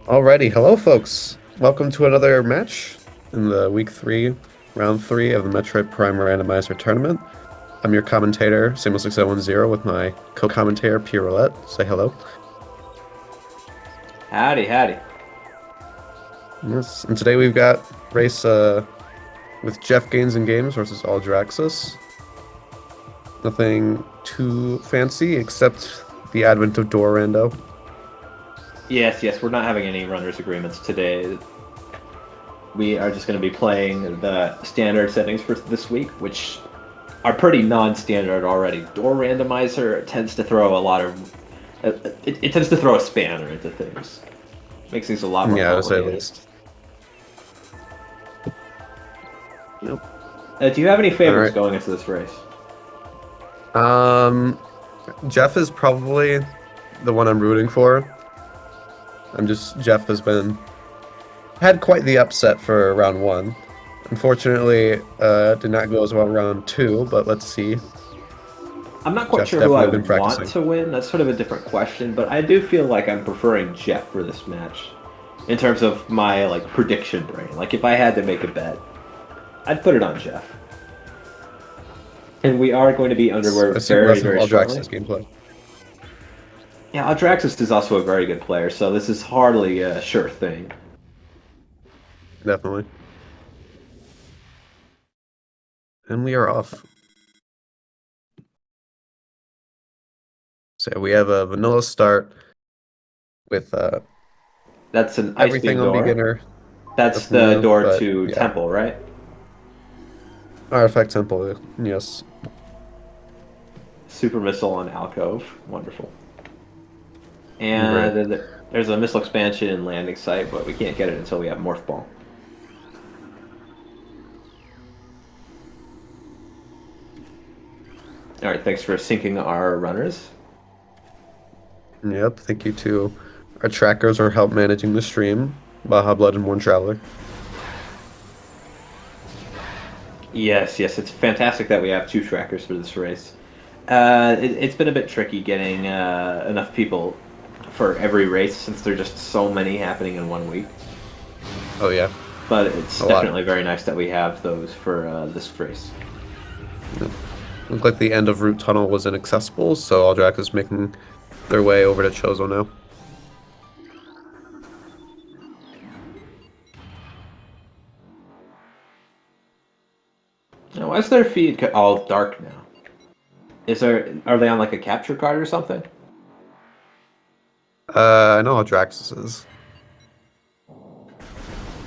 Alrighty, hello folks. Welcome to another match in the week 3, round 3 of the Metroid Prime Randomizer tournament. I'm your commentator, Samuel6010, with my co-commentator, Pierre Roulette. Say hello. Howdy, howdy. Yes, and today we've got race with JeffGainsNGames versus Audraxys. Nothing too fancy except the advent of Door Rando. Yes, we're not having any runners agreements today. We are just going to be playing the standard settings for this week, which are pretty non-standard already. Door Randomizer tends to throw a lot of... it tends to throw a spanner into things. Makes things a lot more Yeah, to say the complicated. least. Yep. Do you have any favorites Alright. going into this race? Jeff is probably the one I'm rooting for. Jeff has had quite the upset for round 1. Unfortunately, did not go as well round 2, but let's see. I'm not quite Jeff's sure who I definitely been want practicing. to win. That's sort of a different question, but I do feel like I'm preferring Jeff for this match in terms of my prediction brain. Like if I had to make a bet, I'd put it on Jeff. And we are going to be underway I assume very, less of very shortly. Audrax's gameplay. Yeah, Audraxys is also a very good player, so this is hardly a sure thing. Definitely. And we are off. So we have a vanilla start with That's an ice everything beam on door. beginner. That's Nothing the new, door but to yeah. Temple, right? Artifact Temple, yes. Super missile on Alcove. Wonderful. Great. And then there's a missile expansion and landing site, but we can't get it until we have Morph Ball. Alright, thanks for syncing our runners. Yep, thank you to our trackers for help managing the stream. Baja Blood and Worn Traveler. Yes, it's fantastic that we have 2 trackers for this race. It's been a bit tricky getting enough people for every race since there are just so many happening in 1 week. Oh yeah. But it's A lot. definitely very nice that we have those for this race. Yep. Looked like the end of Route Tunnel was inaccessible, so Aldrak is making their way over to Chozo now. Now, why is their feed all dark now? Are they on like a capture card or something? I know how Draxus is.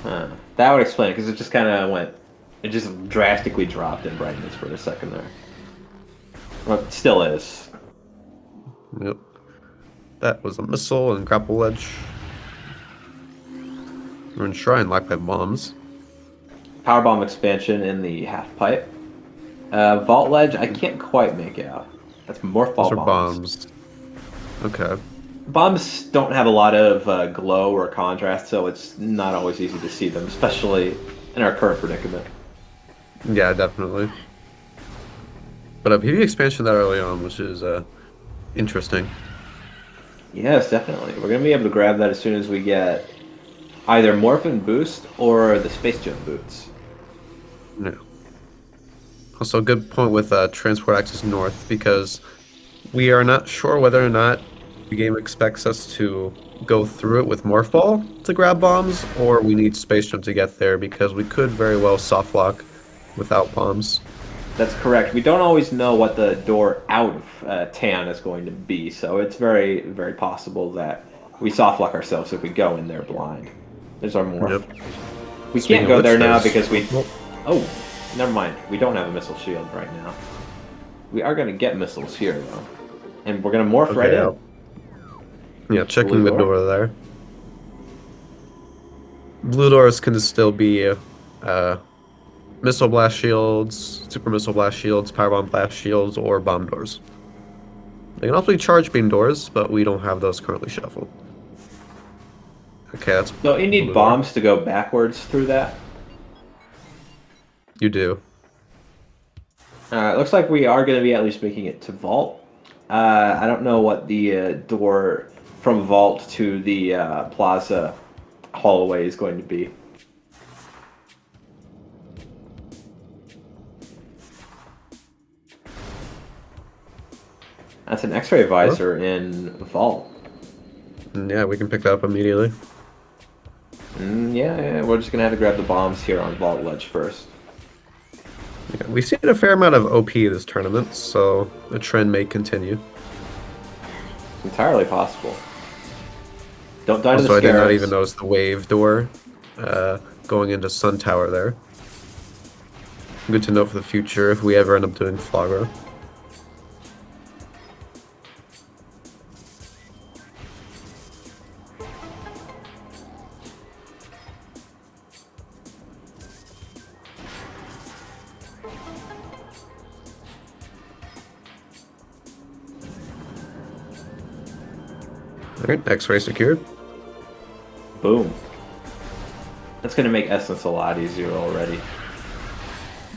That would explain it, because it just kind of it just drastically dropped in brightness for a second there. Well, it still is. Yep. That was a missile and grapple ledge. We're enshrined locked by bombs. Power bomb expansion in the half pipe. Vault ledge, I can't quite make out. That's morph ball Those are bombs. bombs. Okay. Bombs don't have a lot of glow or contrast, so it's not always easy to see them, especially in our current predicament. Yeah, definitely. But a PV expansion that early on, which is interesting. Yes, definitely. We're going to be able to grab that as soon as we get either Morphin Boost or the Space Gem Boots. No. Also, a good point with Transport Access North, because we are not sure whether or not the game expects us to go through it with Morph Ball to grab bombs, or we need Space Jump to get there, because we could very well soft lock without bombs. That's correct. We don't always know what the door out of Tan is going to be, so it's very, very possible that we soft lock ourselves if we go in there blind. There's our morph. Yep. We Speaking can't of go which, there now there's- because we... Well, Oh, never mind. We don't have a missile shield right now. We are going to get missiles here, though. And we're going to morph right in. Yeah, checking Blue the door? door there. Blue doors can still be missile blast shields, super missile blast shields, power bomb blast shields, or bomb doors. They can also be charge beam doors, but we don't have those currently shuffled. Okay, that's So you need blue door. bombs to go backwards through that. You do. It looks like we are going to be at least making it to Vault. I don't know what the door from Vault to the Plaza hallway is going to be. That's an X-ray visor in Vault. Yeah, we can pick that up immediately. Yeah, we're just gonna have to grab the bombs here on Vault Ledge first. Yeah, we've seen a fair amount of OP this tournament, so the trend may continue. It's entirely possible. Don't die to Also, the I did not even scarabs. notice the wave door going into Sun Tower there. Good to know for the future if we ever end up doing Flogger. Alright, X-ray secured. Boom. That's gonna make Essence a lot easier already.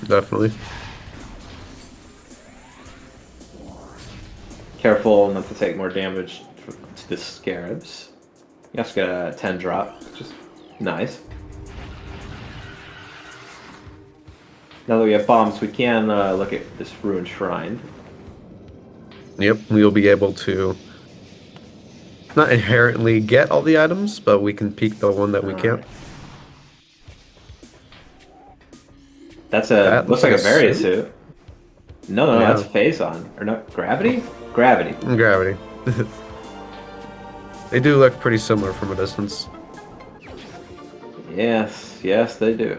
Definitely. Careful not to take more damage to the scarabs. You just got a 10 drop, which is nice. Now that we have bombs, we can look at this ruined shrine. Yep, we'll be able to not inherently get all the items, but we can peek the one that we can't. That's That looks like a Various suit. No, Yeah. that's Phazon. Or no, Gravity? Gravity. Gravity. They do look pretty similar from a distance. Yes, they do.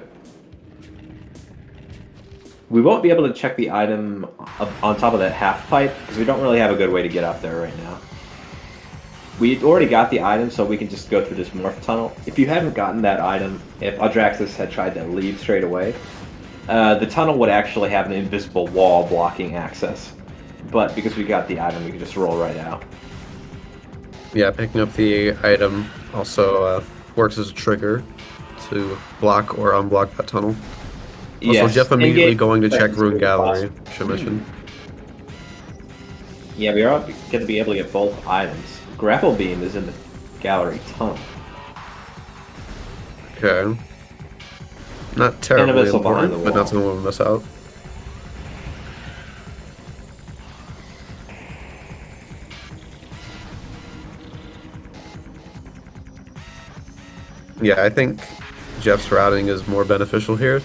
We won't be able to check the item up on top of that half pipe because we don't really have a good way to get up there right now. We already got the item, so we can just go through this morph tunnel. If you haven't gotten that item, if Audraxys had tried to leave straight away, the tunnel would actually have an invisible wall blocking access. But because we got the item, we can just roll right out. Yeah, picking up the item also works as a trigger to block or unblock that tunnel. Also, Yes, Jeff immediately in-game going to check is Rune really Gallery. possible. Should mention. Yeah, we are going to be able to get both items. Grapple Beam is in the gallery tunnel. Okay. Not terribly missile behind important, the but wall. not something we'll miss out. Yeah, I think Jeff's routing is more beneficial here.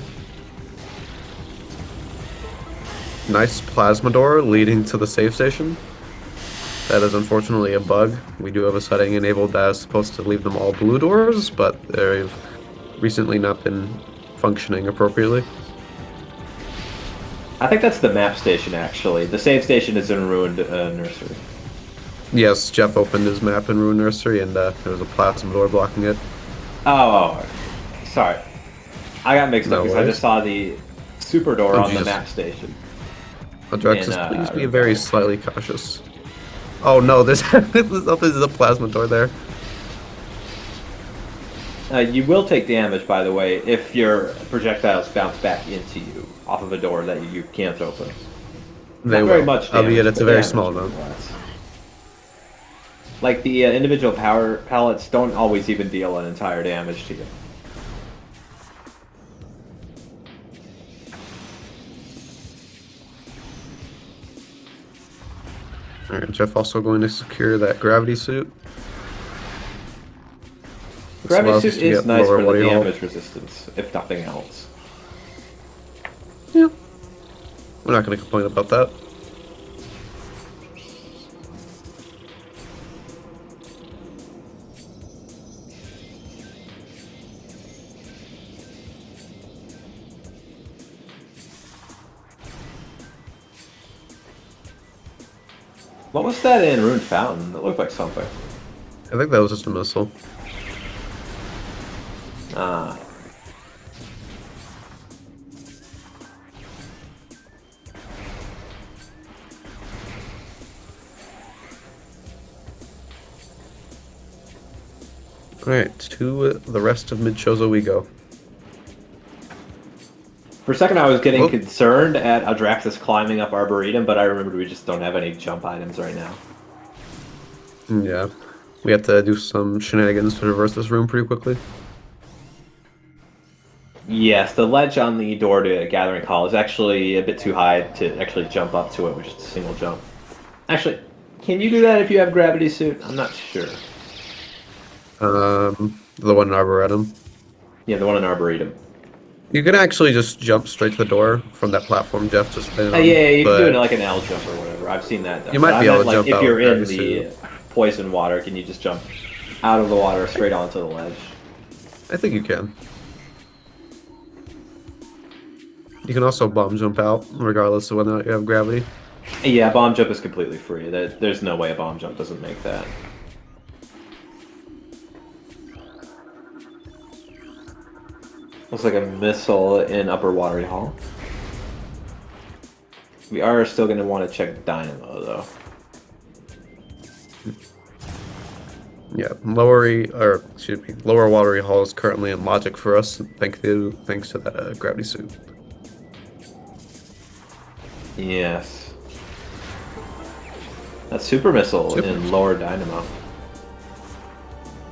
Nice plasma door leading to the safe station. That is unfortunately a bug. We do have a setting enabled that is supposed to leave them all blue doors, but they've recently not been functioning appropriately. I think that's the map station, actually. The save station is in Ruined Nursery. Yes, Jeff opened his map in Ruin Nursery, and there was a plasma door blocking it. Oh, sorry. I got mixed up No because I worries. just saw the super door Oh, on the Jesus. map station. Audraxys, And, please be very slightly cautious. Oh no, there's there's a plasma door there. You will take damage, by the way, if your projectiles bounce back into you off of a door that you can't open. They Not very will, much damage, albeit it's but a very damage small amount. nonetheless. Like, the individual power pellets don't always even deal an entire damage to you. Alright, Jeff also going to secure that gravity suit. This Gravity allows us suit to is get nice lower for the body hull. damage resistance, if nothing else. Yeah. We're not going to complain about that. What was that in Ruined Fountain? It looked like something. I think that was just a missile. Ah. Alright, to the rest of Mid-Chozo we go. For a second, I was getting Whoop. concerned at Audraxys climbing up Arboretum, but I remembered we just don't have any jump items right now. Yeah. We have to do some shenanigans to traverse this room pretty quickly. Yes, the ledge on the door to Gathering Hall is actually a bit too high to actually jump up to it with just a single jump. Actually, can you do that if you have Gravity Suit? I'm not sure. The one in Arboretum. Yeah, the one in Arboretum. You can actually just jump straight to the door from that platform Jeff just landed Yeah, on, yeah, you can do it but like an L jump or whatever. I've seen that you done. But might I be able meant to like jump if out you're with in Gravity the Suit. poison water, can you just jump out of the water straight onto the ledge? I think you can. You can also bomb jump out, regardless of whether or not you have gravity. Yeah, bomb jump is completely free. There's no way a bomb jump doesn't make that. Looks like a missile in Upper Watery Hall. We are still going to want to check Dynamo, though. Yeah, lower watery hall is currently in logic for us, thanks to that gravity suit. Yes. That's Super Missile Super in Missile. Lower Dynamo.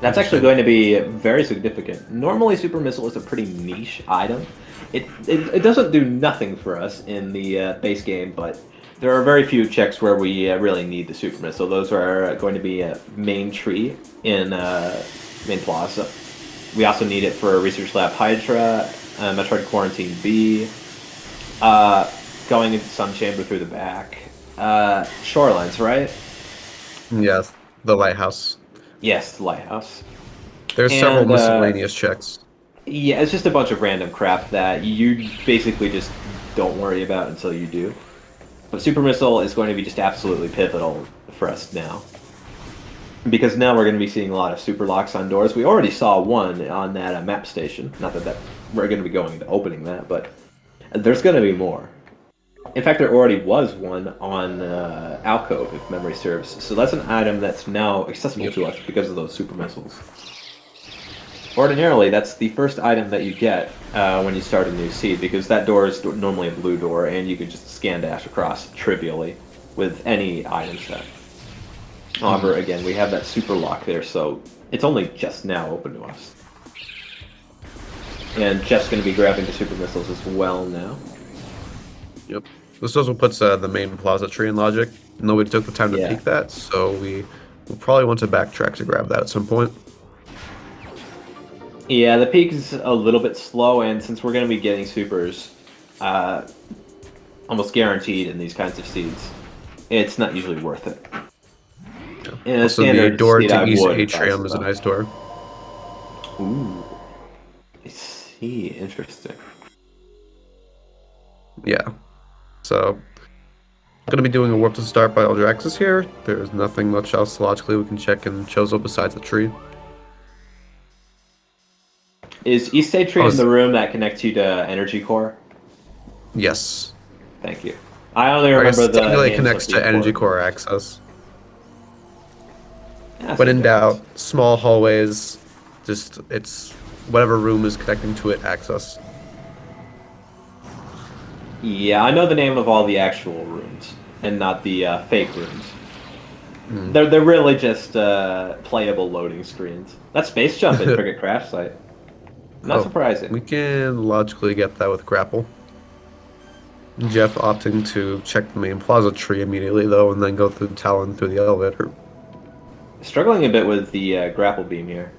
That's actually going to be very significant. Normally, Super Missile is a pretty niche item. It doesn't do nothing for us in the base game, but there are very few checks where we really need the Super Missile. Those are going to be main tree in main plaza. We also need it for Research Lab Hydra, Metroid Quarantine B, going into Sun Chamber through the back. Shorelines, right? Yes, the lighthouse. Yes, the Lighthouse. There's several And miscellaneous checks. yeah, it's just a bunch of random crap that you basically just don't worry about until you do. But Super Missile is going to be just absolutely pivotal for us now. Because now we're going to be seeing a lot of super locks on doors. We already saw one on that map station. Not that we're going to be going into opening that, but there's going to be more. In fact, there already was one on Alcove, if memory serves. So that's an item that's now accessible to us because of those super missiles. Ordinarily, that's the first item that you get when you start a new seed, because that door is normally a blue door, and you could just scan dash across trivially with any item set. However, again, we have that super lock there, so it's only just now open to us. And Jeff's going to be grabbing the super missiles as well now. Yep. This also puts the main plaza tree in logic. Nobody took the time to Yeah. peek that, so we will probably want to backtrack to grab that at some point. Yeah, the peak is a little bit slow, and since we're going to be getting supers almost guaranteed in these kinds of seeds, it's not usually worth it. In a Also, the standard door seed, to I East would Atrium advise is a that. nice door. Ooh, I see. Interesting. Yeah. So, going to be doing a warp to start by Audraxys here. There's nothing much else logically we can check in Chozo besides the tree. Is East State Tree Oh, in the room that connects you to Energy Core? yes. Thank you. I only Or I guess remember the technically it names connects of the to Energy important Core ones. access. Yeah, When same in difference. doubt, small hallways, just it's whatever room is connecting to it access. Yeah, I know the name of all the actual rooms, and not the fake rooms. Hmm. They're really just playable loading screens. That's Space Jump in Frigate Crash Site. Not Oh, surprising. we can logically get that with grapple. Jeff opting to check the main plaza tree immediately though, and then go through the Talon through the elevator. Struggling a bit with the grapple beam here.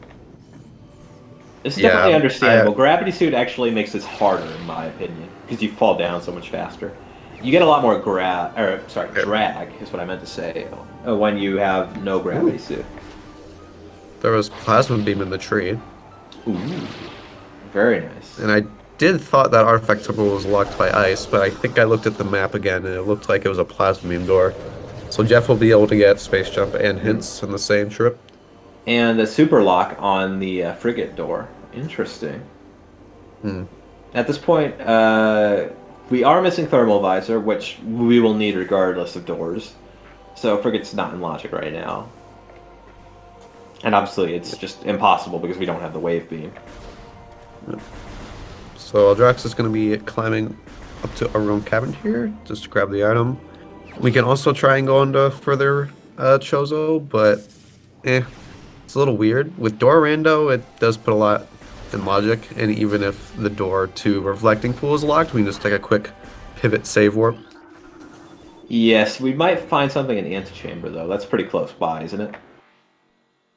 It's definitely Yeah, understandable. Gravity Suit actually makes this harder, in my opinion, because you fall down so much faster. You get a lot more drag is what I meant to say, when you have no Gravity Suit. there was plasma beam in the tree, Ooh, very nice. and I did thought that artifact temple was locked by ice, but I think I looked at the map again and it looked like it was a plasma beam door. So Jeff will be able to get space jump and hints in the same trip. And a super lock on the frigate door. Interesting. Hmm. At this point, we are missing thermal visor, which we will need regardless of doors. So frigate's not in logic right now. And obviously, it's just impossible because we don't have the wave beam. So Audraxys is going to be climbing up to our own cabin here just to grab the item. We can also try and go into further Chozo, but It's a little weird. With door rando, it does put a lot in logic, and even if the door to reflecting pool is locked, we can just take a quick pivot save warp. Yes, we might find something in the antechamber, though. That's pretty close by, isn't it?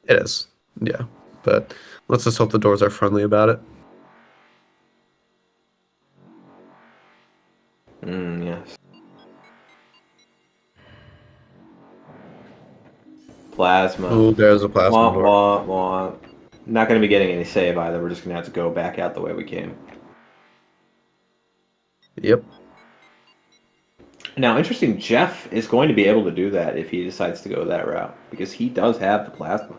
It is, yeah. But let's just hope the doors are friendly about it. Yes. Plasma. Ooh, there's a plasma Wah, door. wah, wah. Not going to be getting any save either. We're just going to have to go back out the way we came. Yep. Now, interesting, Jeff is going to be able to do that if he decides to go that route, because he does have the plasma.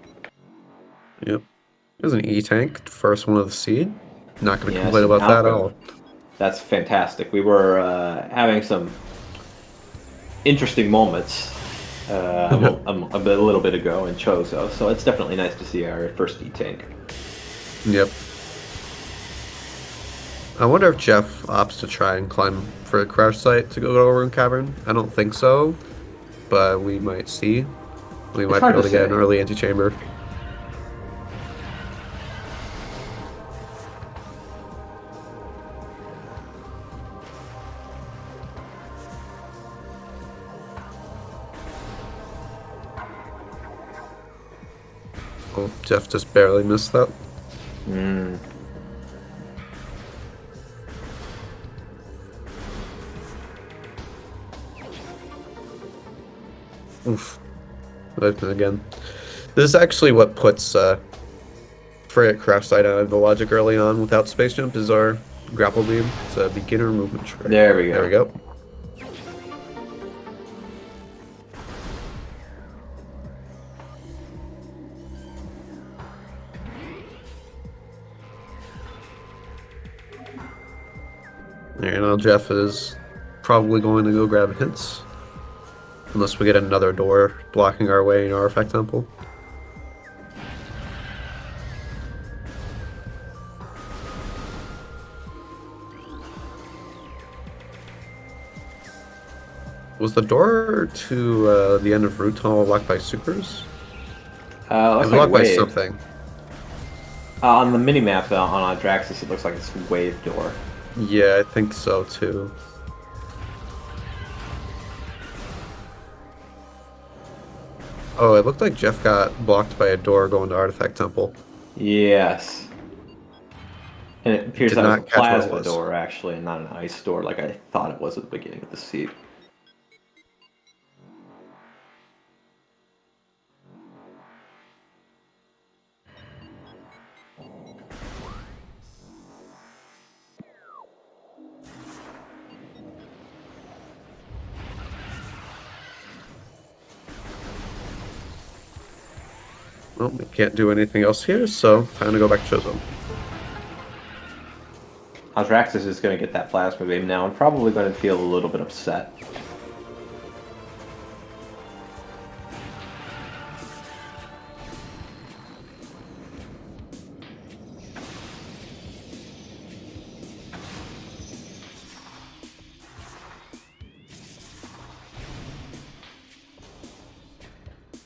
Yep. There's an E-tank, first one of the seed. Not going to Yes, complain an about that at Alco. all. That's fantastic. We were having some interesting moments a little bit ago in Chozo, so it's definitely nice to see our first E-tank. Yep. I wonder if Jeff opts to try and climb for a crash site to go to a rune cavern. I don't think so, but we might see. We It's might be hard able to to get an say. early antechamber. Oh, Jeff just barely missed that. Mm. Oof. But again, this is actually what puts Frigate crash site out of the logic early on without space jump is our grapple beam. It's a beginner movement trick. There we go. There we go. There, now Jeff is probably going to go grab hints. Unless we get another door blocking our way in Artifact Temple. Was the door to the end of Root Tunnel locked by supers? It Looks was like locked by wave. something. On the minimap on Audraxys, it looks like it's wave door. Yeah, I think so too. Oh, it looked like Jeff got blocked by a door going to Artifact Temple. Yes. And it appears Did that was a not catch what it plasma was. door, actually, and not an ice door like I thought it was at the beginning of the seed. Well, we can't do anything else here, so time to go back to Chozo. Audraxys is going to get that plasma beam now and probably going to feel a little bit upset.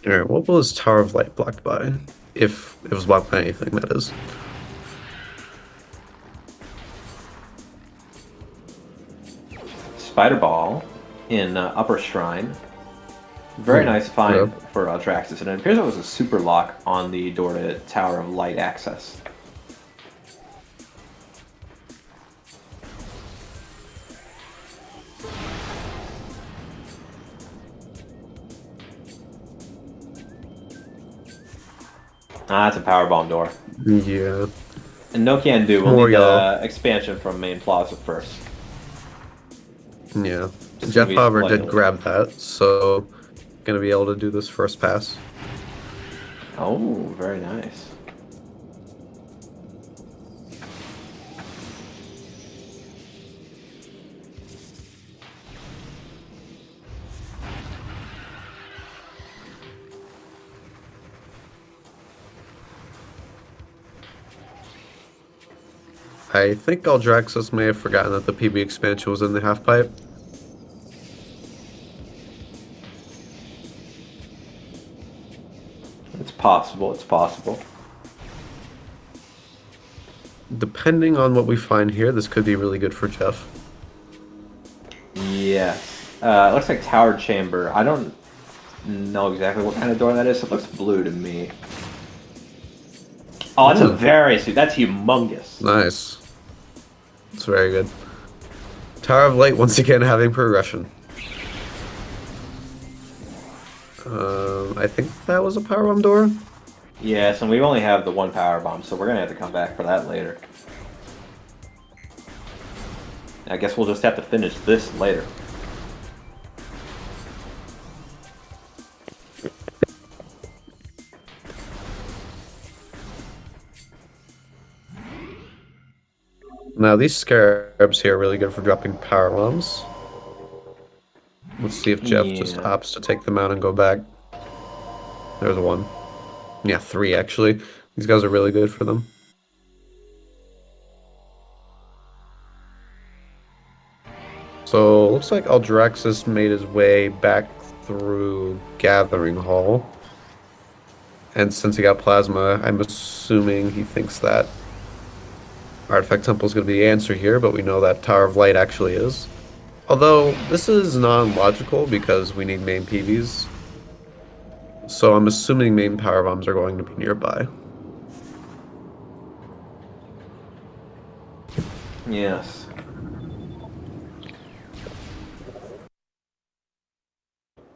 Alright, what was Tower of Light blocked by? If it was blocked by anything, that is. Spider Ball in Upper Shrine. Very nice find Yeah. for Audraxys, and it appears it was a super lock on the door to Tower of Light access. Ah, it's a power bomb door. Yeah. And no can do. We'll More need yellow. the expansion from main plaza first. Yeah. Just Jeff, gonna be however, did slightly- grab that, so gonna be able to do this first pass. Oh, very nice. I think Audraxys may have forgotten that the PB expansion was in the half pipe. It's possible. It's possible. Depending on what we find here, this could be really good for Jeff. Yes. It looks like tower chamber. I don't know exactly what kind of door that is. It looks blue to me. Oh, that's a that's humongous. Nice. It's very good. Tower of Light once again having progression. I think that was a power bomb door. Yes, and we only have the one power bomb, so we're gonna have to come back for that later. I guess we'll just have to finish this later. Now these scarabs here are really good for dropping power bombs. Let's see if Jeff just opts to take them out and go back. There's one. Yeah, 3 actually. These guys are really good for them. So looks like Audraxys made his way back through Gathering Hall. And since he got plasma, I'm assuming he thinks that Artifact Temple is going to be the answer here, but we know that Tower of Light actually is. Although, this is non-logical because we need main PVs. So I'm assuming main power bombs are going to be nearby. Yes.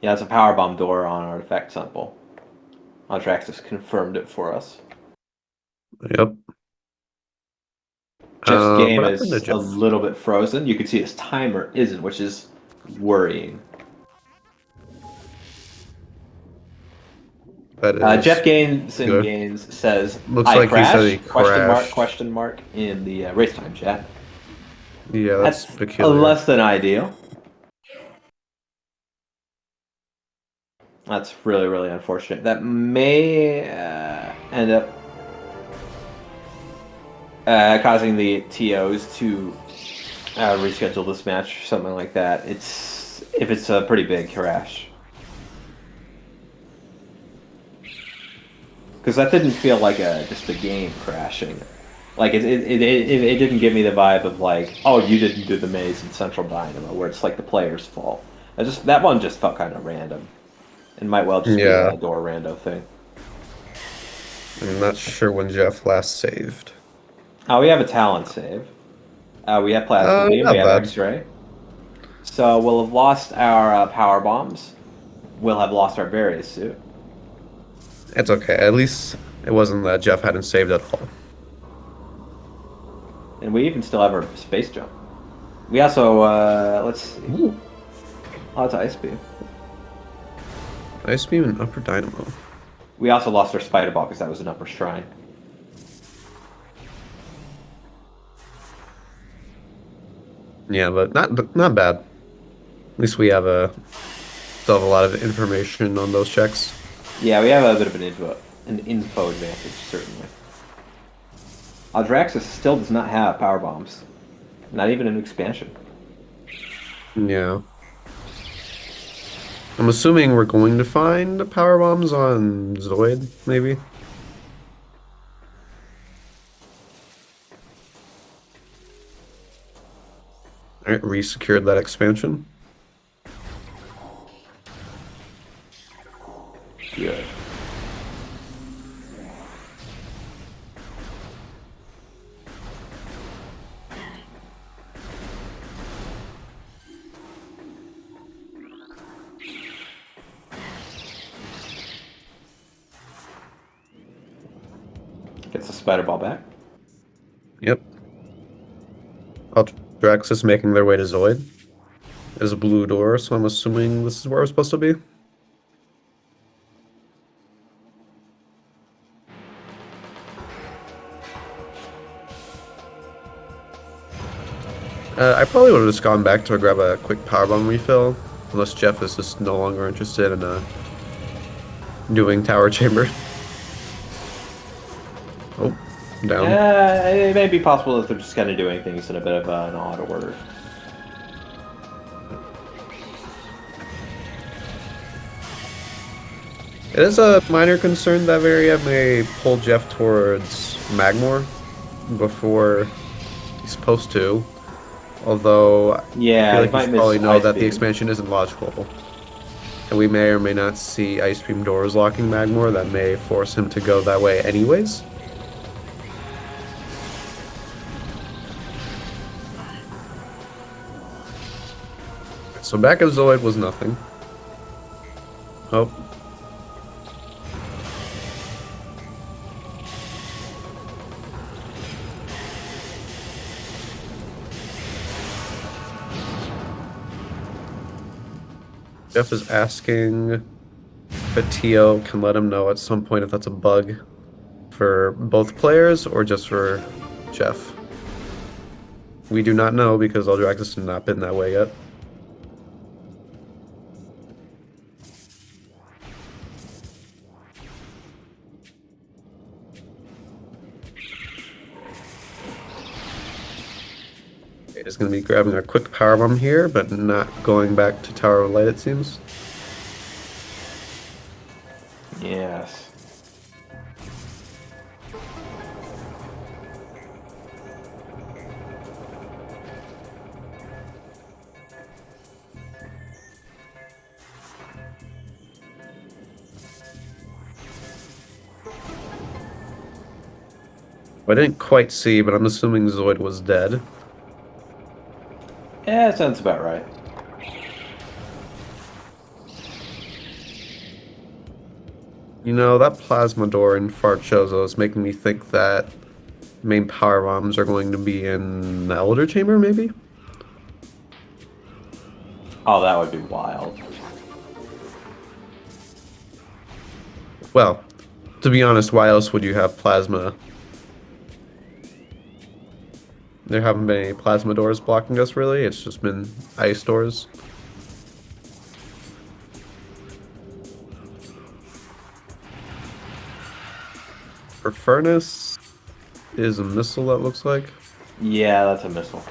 Yeah, it's a power bomb door on Artifact Temple. Audraxys confirmed it for us. Yep. Jeff's game but is a little bit frozen. You can see his timer isn't, which is worrying. That is JeffGainsNGames says, looks like crashed, he said he crashed. Question mark in the race time chat. Yeah, that's peculiar. Less than ideal. That's really, really unfortunate. That may end up causing the TOs to reschedule this match or something like that. If it's a pretty big crash. Because that didn't feel like just a game crashing. Like it didn't give me the vibe of like, oh, you didn't do the maze in Central Dynamo, where it's like the player's fault. That one just felt kind of random. It might well just be a door rando thing. I'm not sure when Jeff last saved. We have a talent save. We have plasma beam. We have X-ray. So we'll have lost our power bombs. We'll have lost our Various suit. It's okay. At least it wasn't that Jeff hadn't saved at all. And we even still have our space jump. We also let's see. Ooh. Oh, it's Ice Beam. Ice Beam and Upper Dynamo. We also lost our Spider Ball because that was an Upper Shrine. Yeah, but not bad. At least we have still have a lot of information on those checks. Yeah, we have a bit of an info advantage, certainly. Audraxys still does not have power bombs. Not even an expansion. Yeah. I'm assuming we're going to find the power bombs on Zoid, maybe? Alright, re-secured that expansion. Good. Gets the Spider Ball back. Yep. Audraxys making their way to Zoid. There's a blue door, so I'm assuming this is where we're supposed to be. I probably would have just gone back to grab a quick power bomb refill, unless Jeff is just no longer interested in doing tower chamber. Oh, down. It may be possible that they're just kind of doing things in a bit of an odd order. It is a minor concern that Varia may pull Jeff towards Magmor before he's supposed to. Although I feel Yeah, he like you might should miss probably know Ice that the Beam. expansion isn't logical. And we may or may not see Ice Beam doors locking Magmor that may force him to go that way anyways. So back of Zoid was nothing. Oh, Jeff is asking if a TO can let him know at some point if that's a bug for both players or just for Jeff. We do not know because Audraxys has not been that way yet. Is going to be grabbing a quick power bomb here, but not going back to Tower of Light, it seems. Yes. I didn't quite see, but I'm assuming Zoid was dead. Yeah, that sounds about right. You know, that plasma door in Farchozo is making me think that main power bombs are going to be in the Elder Chamber, maybe? Oh, that would be wild. Well, to be honest, why else would you have plasma? There haven't been any plasma doors blocking us, really. It's just been ice doors. For Furnace is a missile, that looks like. Yeah, that's a missile.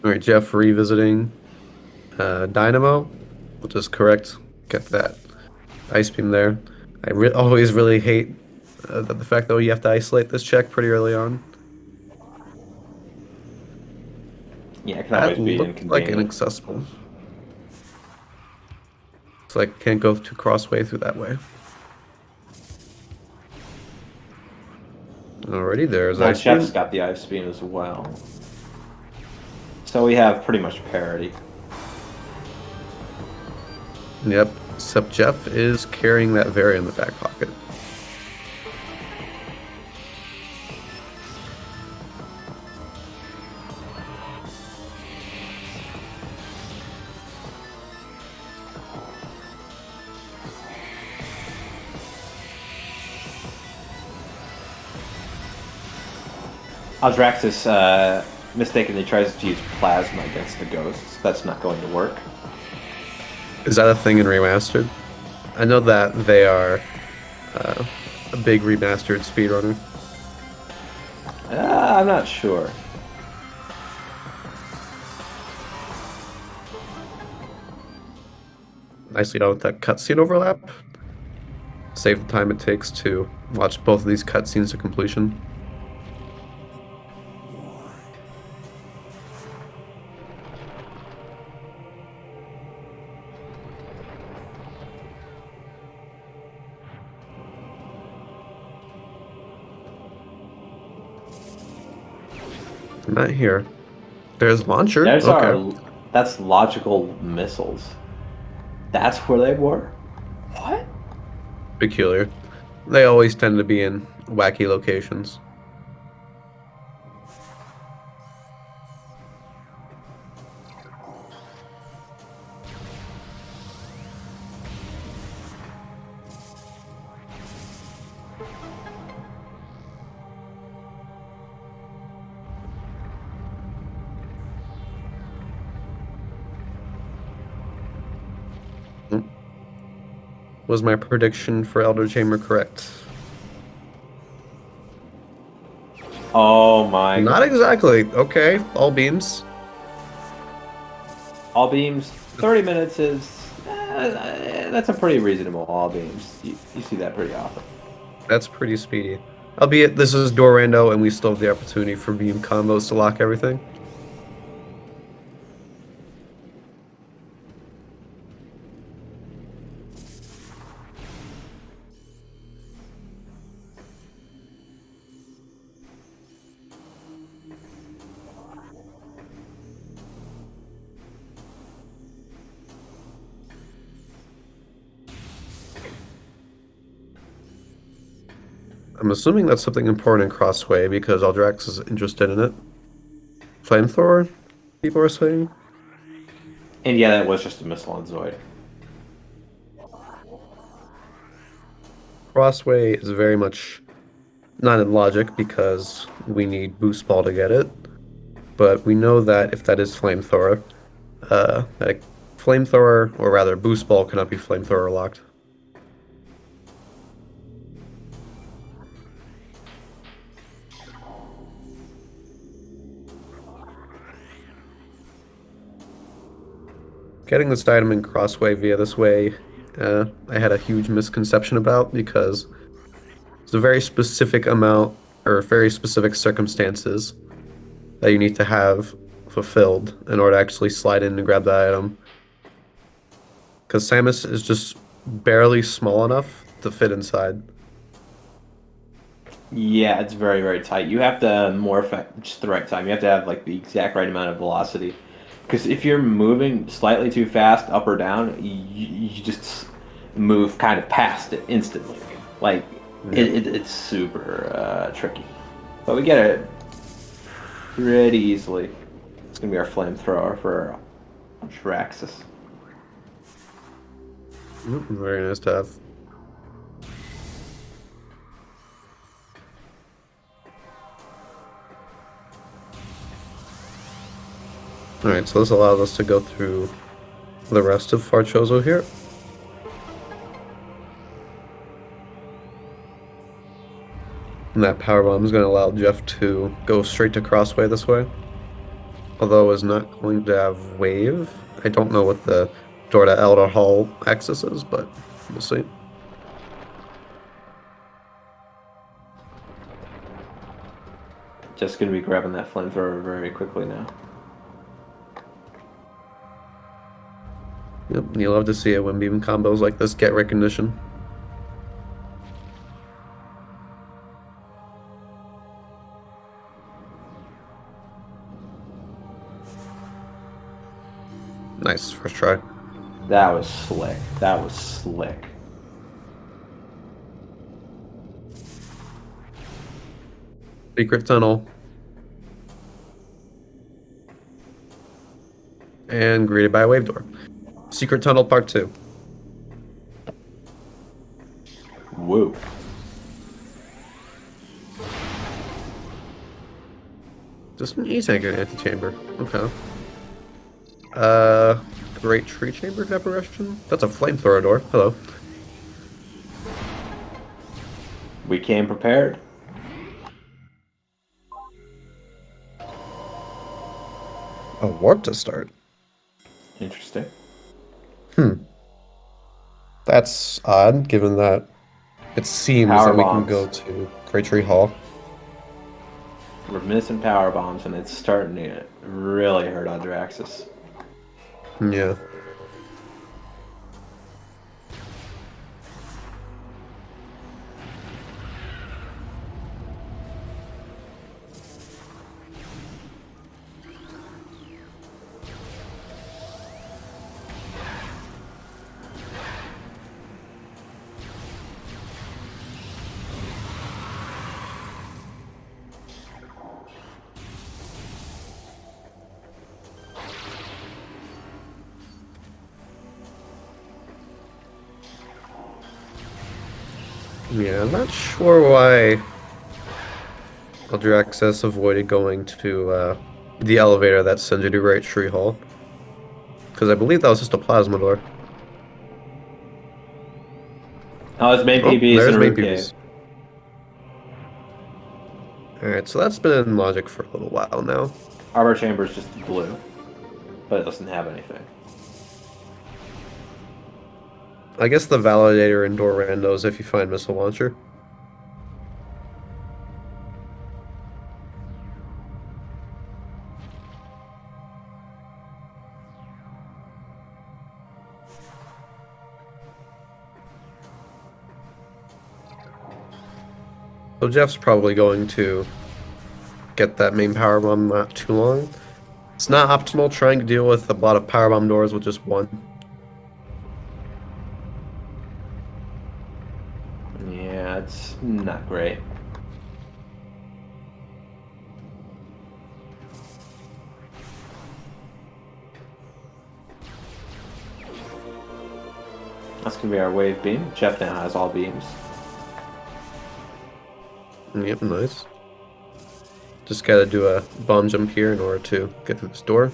Alright, Jeff revisiting Dynamo, which is correct. Get that ice beam there. I always really hate the fact that you have to isolate this check pretty early on. Yeah, it can That always be looked like inconvenient. inaccessible. It's like can't go to crossway through that way. Alrighty, there's Now ice beam. Jeff's got the Ice Beam as well. So we have pretty much parity. Yep, except Jeff is carrying that Varia in the back pocket. Audraxys mistakenly tries to use Plasma against the ghosts. That's not going to work. Is that a thing in Remastered? I know that they are a big remastered speedrunner. I'm not sure. Nicely done with that cutscene overlap. Save the time it takes to watch both of these cutscenes to completion. Not here. There's launcher. There's Okay. that's logical missiles. That's where they were? What? Peculiar. They always tend to be in wacky locations. Was my prediction for Elder Chamber correct? Oh my Not goodness. exactly. Okay, all beams. All beams, 30 minutes is That's a pretty reasonable all beams. You see that pretty often. That's pretty speedy. Albeit this is door rando and we still have the opportunity for beam combos to lock everything. I'm assuming that's something important in Crossway because Audraxys is interested in it. Flamethrower, people are saying. And yeah, that was just a missile on Zoid. Crossway is very much not in logic because we need boost ball to get it. But we know that if that is flamethrower, that flamethrower, or rather boost ball, cannot be flamethrower locked. Getting this item in Crossway via this way, I had a huge misconception about because it's a very specific amount or very specific circumstances that you need to have fulfilled in order to actually slide in and grab the item. Because Samus is just barely small enough to fit inside. Yeah, it's very, very tight. You have to morph at just the right time. You have to have like the exact right amount of velocity. Because if you're moving slightly too fast, up or down, you just move kind of past it instantly. Like Yeah. it's super tricky, but we get it pretty easily. It's gonna be our flamethrower for Audraxys. Very nice to have. Alright, so this allows us to go through the rest of Farchozo here. And that power bomb is going to allow Jeff to go straight to Crossway this way. Although it's not going to have wave. I don't know what the door to Elder Hall access is, but we'll see. Just gonna be grabbing that flamethrower very quickly now. Yep, you love to see it when beam combos like this get recognition. Nice, first try. That was slick. That was slick. Secret tunnel. And greeted by a wave door. Secret tunnel part 2. Whoa. Just an E-tank anti-chamber. Okay. Great tree chamber apparition? That's a flamethrower door. Hello. We came prepared. A warp to start. Interesting. That's odd, given that it seems Power that we can bombs. go to Great Tree Hall. We're missing power bombs, and it's starting to really hurt Audraxys. Yeah. Yeah, I'm not sure why Audraxys avoided going to the elevator that sends you to Great Tree Hall. Because I believe that was just a plasma door. Oh, his main Oh, PB is in there's a main root cave. PBs. Alright, so that's been in logic for a little while now. Arbor Chamber is just blue, but it doesn't have anything. I guess the validator and door randos if you find missile launcher. So Jeff's probably going to get that main power bomb not too long. It's not optimal trying to deal with a lot of power bomb doors with just one. Yeah, it's not great. That's gonna be our wave beam. Jeff now has all beams. Yep, nice. Just gotta do a bomb jump here in order to get through this door.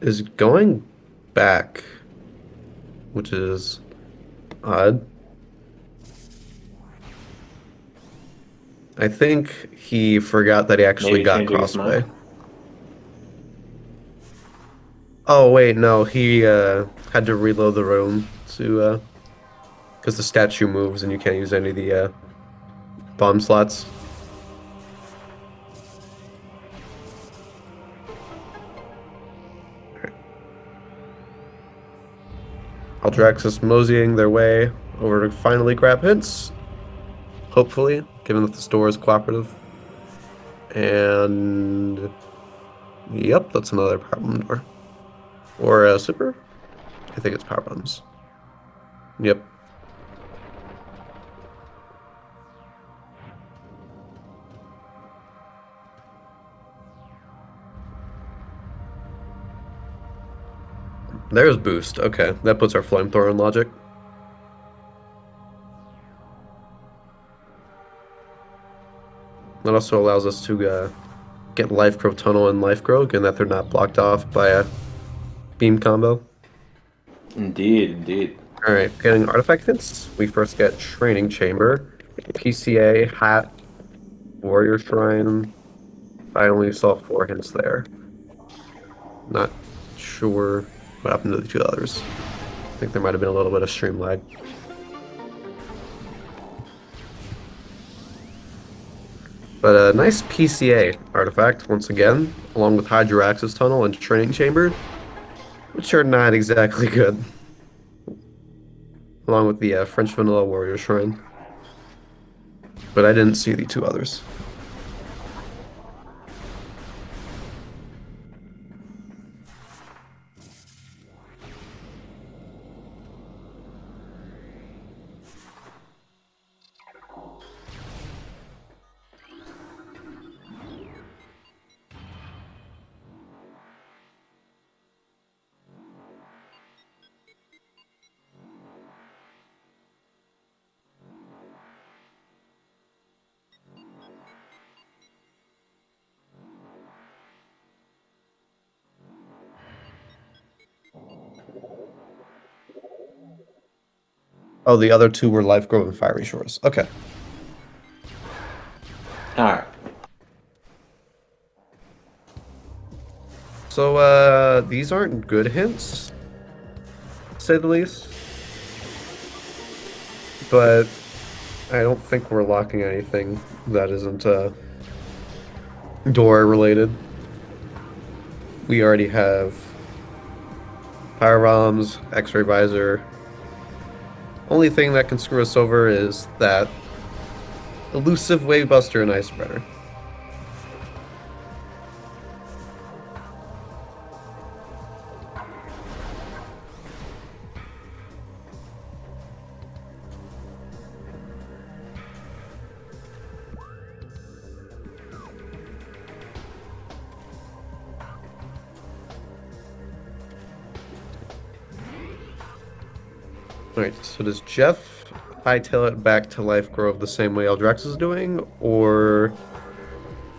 Is going back, which is odd. I think he forgot that he actually Maybe got changing his crossplay. mind. Oh wait, no, he had to reload the room to because the statue moves and you can't use any of the bomb slots. Audraxys moseying their way over to finally grab hints. Hopefully, given that the store is cooperative. And yep, that's another power bomb door. Or a super? I think it's power bombs. Yep. There's boost. Okay, that puts our flamethrower in logic. That also allows us to get Life Grow Tunnel and Life Grow, given that they're not blocked off by a beam combo. Indeed, indeed. Alright, getting artifact hints. We first get Training Chamber, PCA, Hat, Warrior Shrine. I only saw 4 hints there. Not sure what happened to the 2 others. I think there might have been a little bit of stream lag. But a nice PCA artifact, once again, along with Audraxys Tunnel and Training Chamber, which are not exactly good. Along with the French Vanilla Warrior Shrine. But I didn't see the 2 others. Oh, the other 2 were Life Grove and Fiery Shores. Okay. Alright. So, these aren't good hints, to say the least. But I don't think we're locking anything that isn't door related. We already have Power Bombs, X-Ray Visor. Only thing that can screw us over is that elusive Wave Buster and Ice Spreader. Alright, so does Jeff hightail it back to Life Grove the same way Audraxys is doing? Or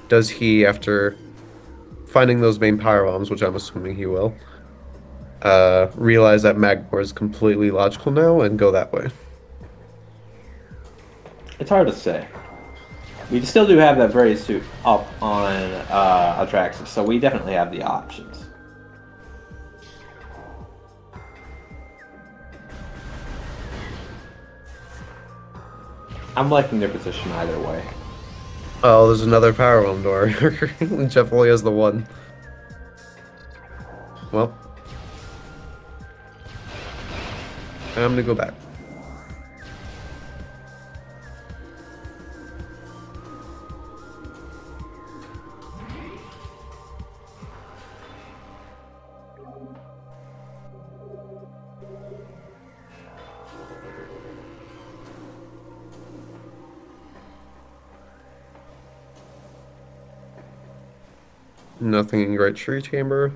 does he, after finding those main power bombs, which I'm assuming he will, realize that Magmore is completely logical now and go that way? It's hard to say. We still do have that very suit up on Audraxys, so we definitely have the options. I'm liking their position either way. Oh, there's another power room door. Jeff only has the one. Well, I'm gonna go back. Nothing in Great Tree Chamber.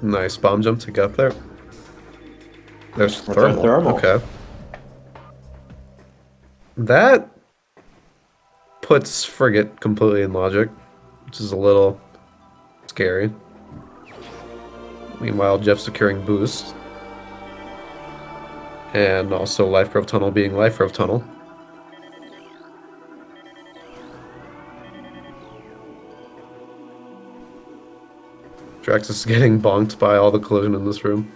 Nice bomb jump to get up there. There's What's our thermal. thermal? Okay. That puts Frigate completely in logic, which is a little scary. Meanwhile, Jeff securing boost. And also Life Grove Tunnel being Life Grove Tunnel. Drax is getting bonked by all the collision in this room.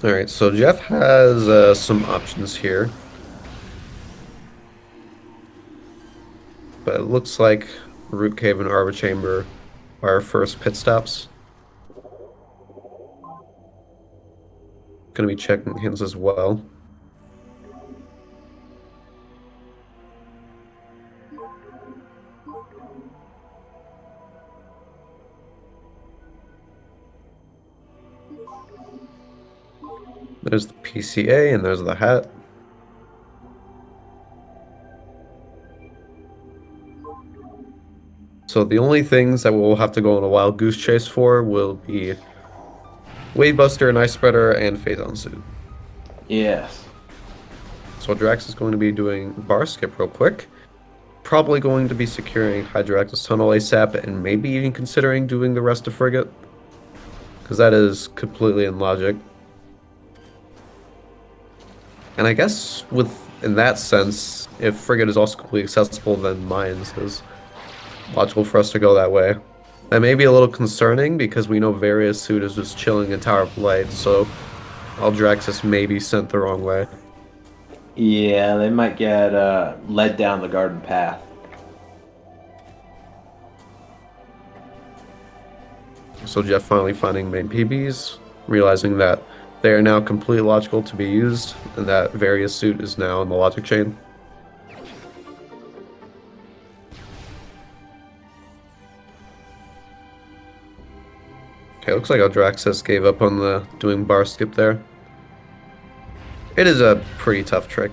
Alright, so Jeff has some options here. But it looks like Root Cave and Arbor Chamber are our first pit stops. Gonna be checking hints as well. There's the PCA and there's the hat. So the only things that we'll have to go on a wild goose chase for will be Wave Buster and Ice Spreader and Phase On Suit. Yes. So Drax is going to be doing bar skip real quick. Probably going to be securing Hydraxis Tunnel ASAP and maybe even considering doing the rest of Frigate. Because that is completely in logic. And I guess in that sense, if Frigate is also completely accessible, then Mines is logical for us to go that way. That may be a little concerning because we know Various Suit is just chilling in Tower of Light, so Audraxis may be sent the wrong way. Yeah, they might get led down the garden path. So Jeff finally finding main PBs, realizing that they are now completely logical to be used, and that Various Suit is now in the logic chain. Okay, looks like Audraxis gave up on the doing bar skip there. It is a pretty tough trick.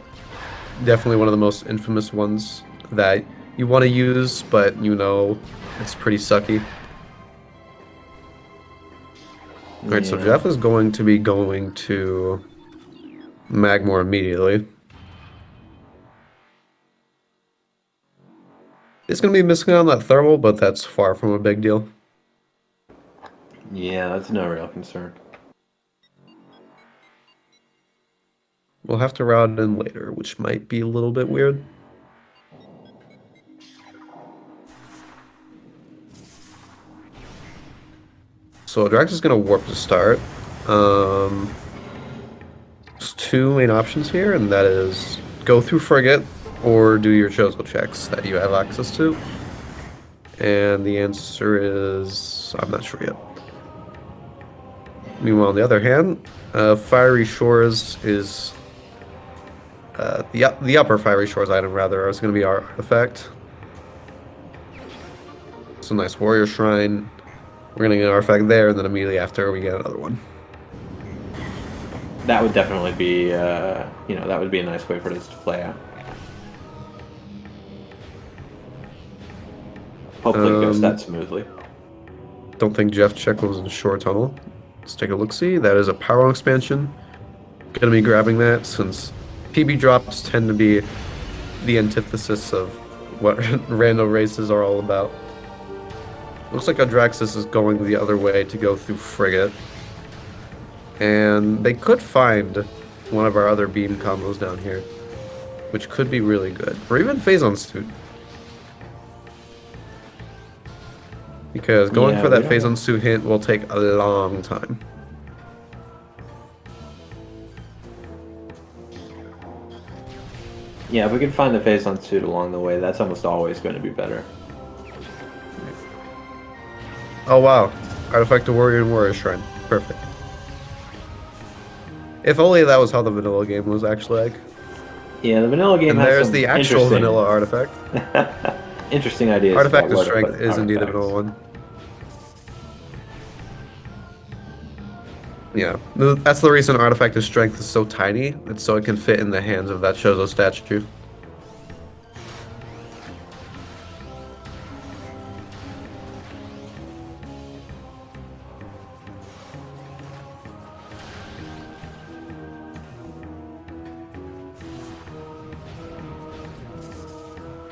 Definitely one of the most infamous ones that you want to use, but you know it's pretty sucky. Alright, so Jeff is going to be going to Magmore immediately. He's going to be missing out on that thermal, but that's far from a big deal. Yeah, that's no real concern. We'll have to route it in later, which might be a little bit weird. So Drax is going to warp to start. There's two main options here, and that is go through Frigate or do your Chozo checks that you have access to. And the answer is I'm not sure yet. Meanwhile, on the other hand, Fiery Shores is the upper Fiery Shores item rather is going to be our artifact. It's a nice warrior shrine. We're gonna get an artifact there, and then immediately after we get another one. That would definitely be, that would be a nice way for this to play out. Hopefully it goes that Um, smoothly. don't think Jeff checked what was in Shore Tunnel. Let's take a look-see. That is a power expansion. Gonna be grabbing that since PB drops tend to be the antithesis of what random races are all about. Looks like Audraxys is going the other way to go through Frigate. And they could find one of our other beam combos down here, which could be really good. Or even Phazon Suit. Because going Yeah, for we that don't know. Phazon Suit hint will take a long time. Yeah, if we can find the Phazon suit along the way, that's almost always going to be better. Oh wow. Artifact of Warrior and Warrior Shrine. Perfect. If only that was how the vanilla game was actually like. Yeah, the vanilla game And has there's some the actual interesting, vanilla artifact. interesting ideas about Artifact of where to Strength put is indeed the vanilla artifacts. one. Yeah, that's the reason Artifact of Strength is so tiny. It's so it can fit in the hands of that Chozo statue.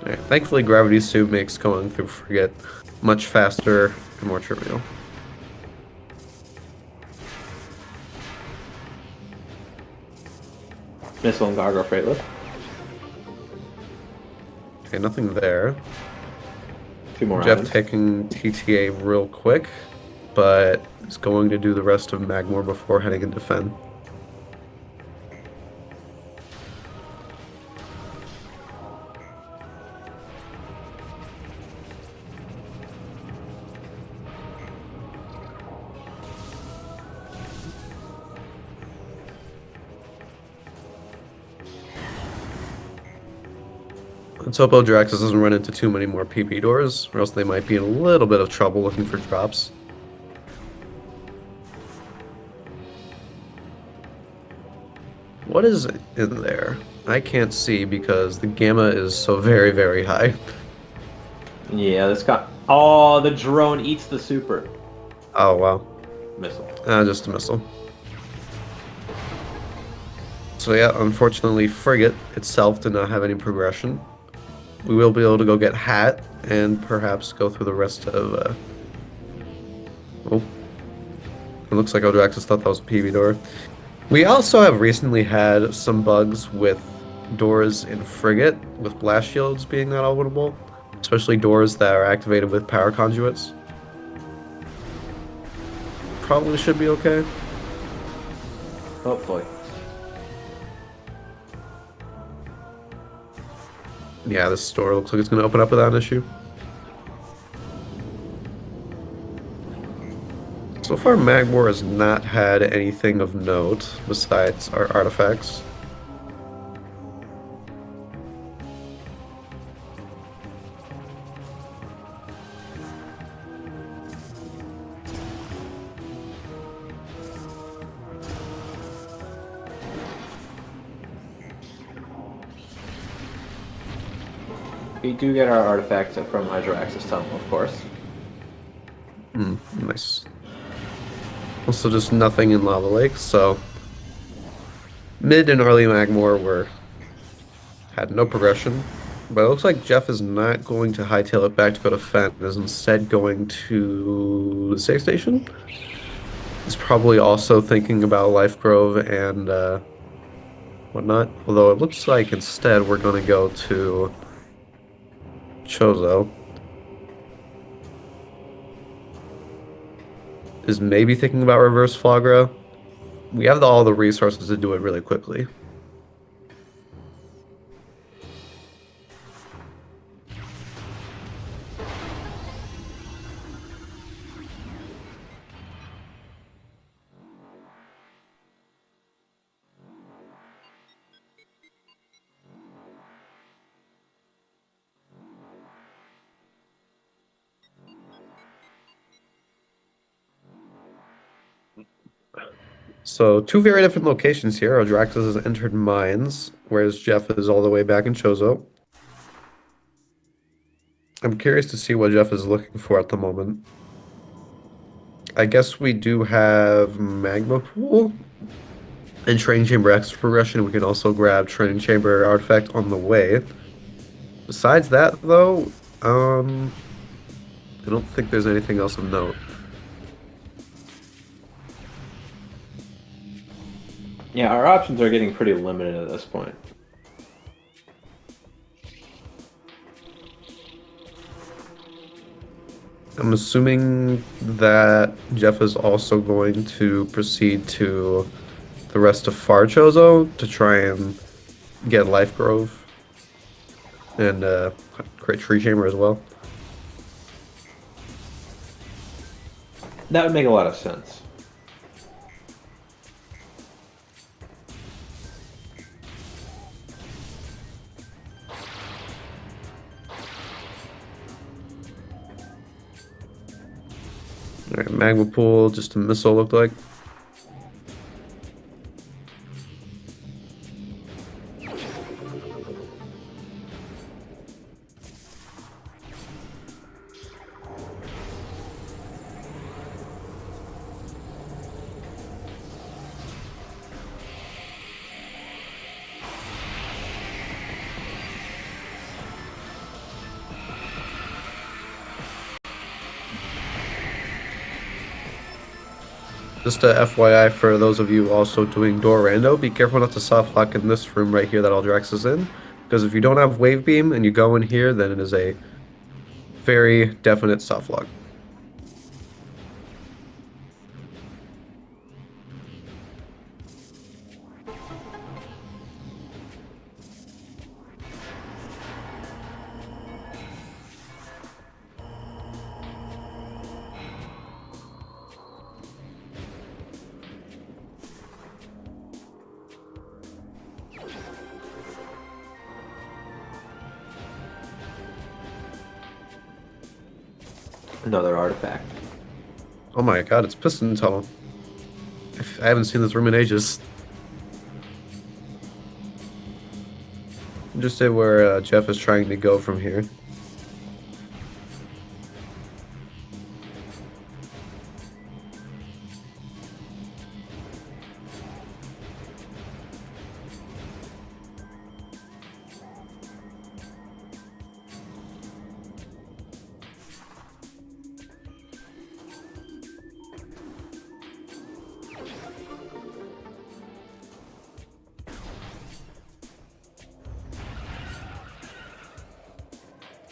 Alright, thankfully Gravity Suit makes going through Frigate much faster and more trivial. Missile and Gargoyle Freightless. Okay, nothing there. Two more Jeff items. taking TTA real quick, but is going to do the rest of Magmore before heading into Fen. Let's hope Audraxys doesn't run into too many more PP doors, or else they might be in a little bit of trouble looking for drops. What is in there? I can't see because the gamma is so very, very high. Yeah, this got. Oh, the drone eats the super Oh, wow. missile. Just a missile. So yeah, unfortunately, Frigate itself did not have any progression. We will be able to go get Hat and perhaps go through the rest of, oh, it looks like Audraxys thought that was a PB door. We also have recently had some bugs with doors in Frigate, with blast shields being not openable, especially doors that are activated with power conduits. Probably should be okay. Hopefully. Yeah, this door looks like it's going to open up without an issue. So far, Magmore has not had anything of note besides our artifacts. We do get our artifacts from Audraxys Tunnel, of course. Nice. Also, just nothing in Lava Lake, so mid and early Magmore had no progression. But it looks like Jeff is not going to hightail it back to go to Fen, is instead going to the safe station. He's probably also thinking about Life Grove and whatnot. Although it looks like instead we're going to go to Chozo. Is maybe thinking about Reverse Flagra. We have all the resources to do it really quickly. So two very different locations here. Audraxys has entered mines, whereas Jeff is all the way back in Chozo. I'm curious to see what Jeff is looking for at the moment. I guess we do have Magma Pool and Training Chamber Access progression. We can also grab Training Chamber artifact on the way. Besides that, though, I don't think there's anything else of note. Yeah, our options are getting pretty limited at this point. I'm assuming that Jeff is also going to proceed to the rest of Far Chozo to try and get Life Grove and create Tree Chamber as well. That would make a lot of sense. All right, Magma Pool, just a missile looked like. Just a FYI for those of you also doing door rando, be careful not to soft lock in this room right here that Audrax is in, because if you don't have wave beam and you go in here, then it is a very definite soft lock. Another artifact. Oh my god, it's Piston Tunnel. I haven't seen this room in ages. Interested where Jeff is trying to go from here.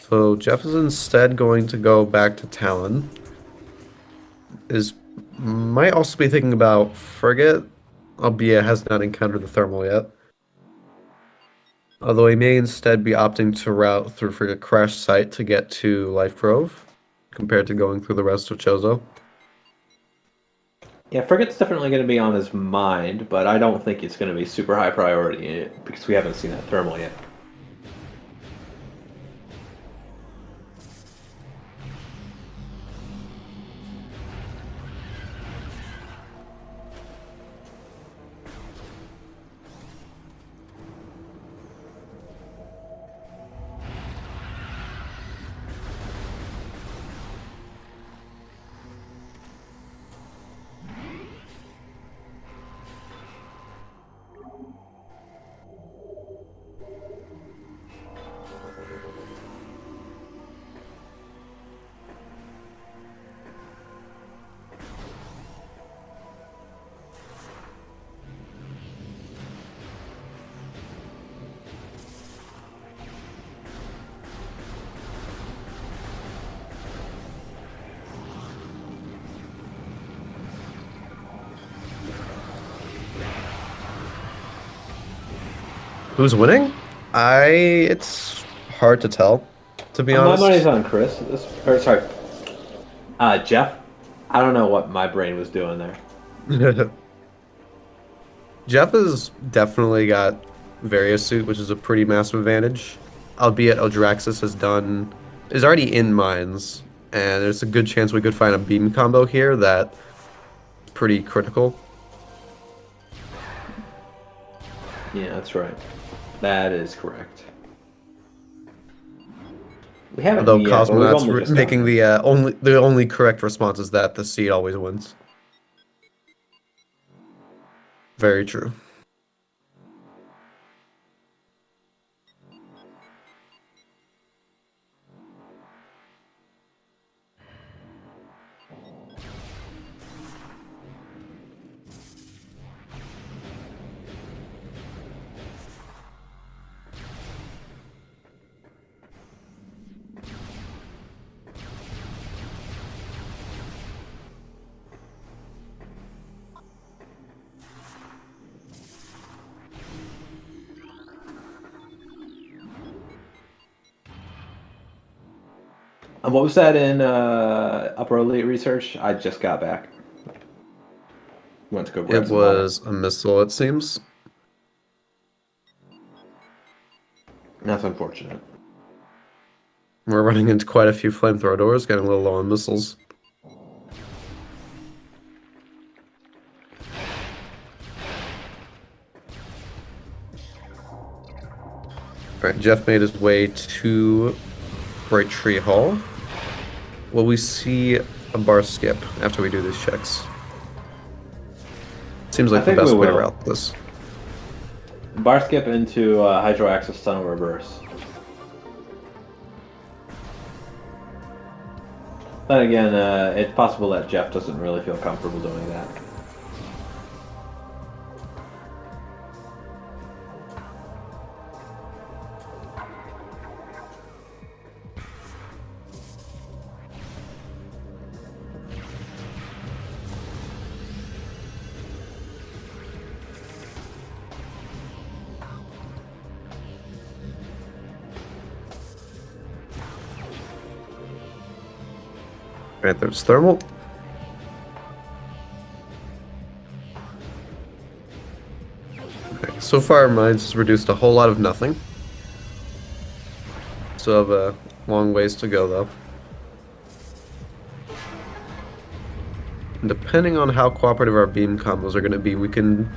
So Jeff is instead going to go back to Talon. Might also be thinking about Frigate, albeit has not encountered the thermal yet. Although he may instead be opting to route through Frigate Crash Site to get to Life Grove, compared to going through the rest of Chozo. Yeah, Frigate's definitely going to be on his mind, but I don't think it's going to be super high priority because we haven't seen that thermal yet. Who's winning? It's hard to tell, to be My money's honest. on Chris. Or sorry, Jeff. I don't know what my brain was doing there. Jeff has definitely got Various Suit, which is a pretty massive advantage. Albeit Audraxys is already in mines, and there's a good chance we could find a beam combo here that's pretty critical. Yeah, that's right. That is correct. We haven't Although yet, but we've cosmonauts only just gotten making there. the only correct response is that the seed always wins. Very true. And what was that in Upper Elite Research? I just got back. Went to go grab It some water. was a missile, it seems. That's unfortunate. We're running into quite a few flamethrower doors, getting a little low on missiles. Alright, Jeff made his way to Bright Tree Hall. Will we see a bar skip after we do these checks? Seems I like the think we best way to will. route this. Bar skip into Hydroaxis Tunnel Reverse. Then again, it's possible that Jeff doesn't really feel comfortable doing that. Alright, there's thermal. Okay, so far, mines has reduced a whole lot of nothing. Still have a long ways to go, though. And depending on how cooperative our beam combos are going to be, we can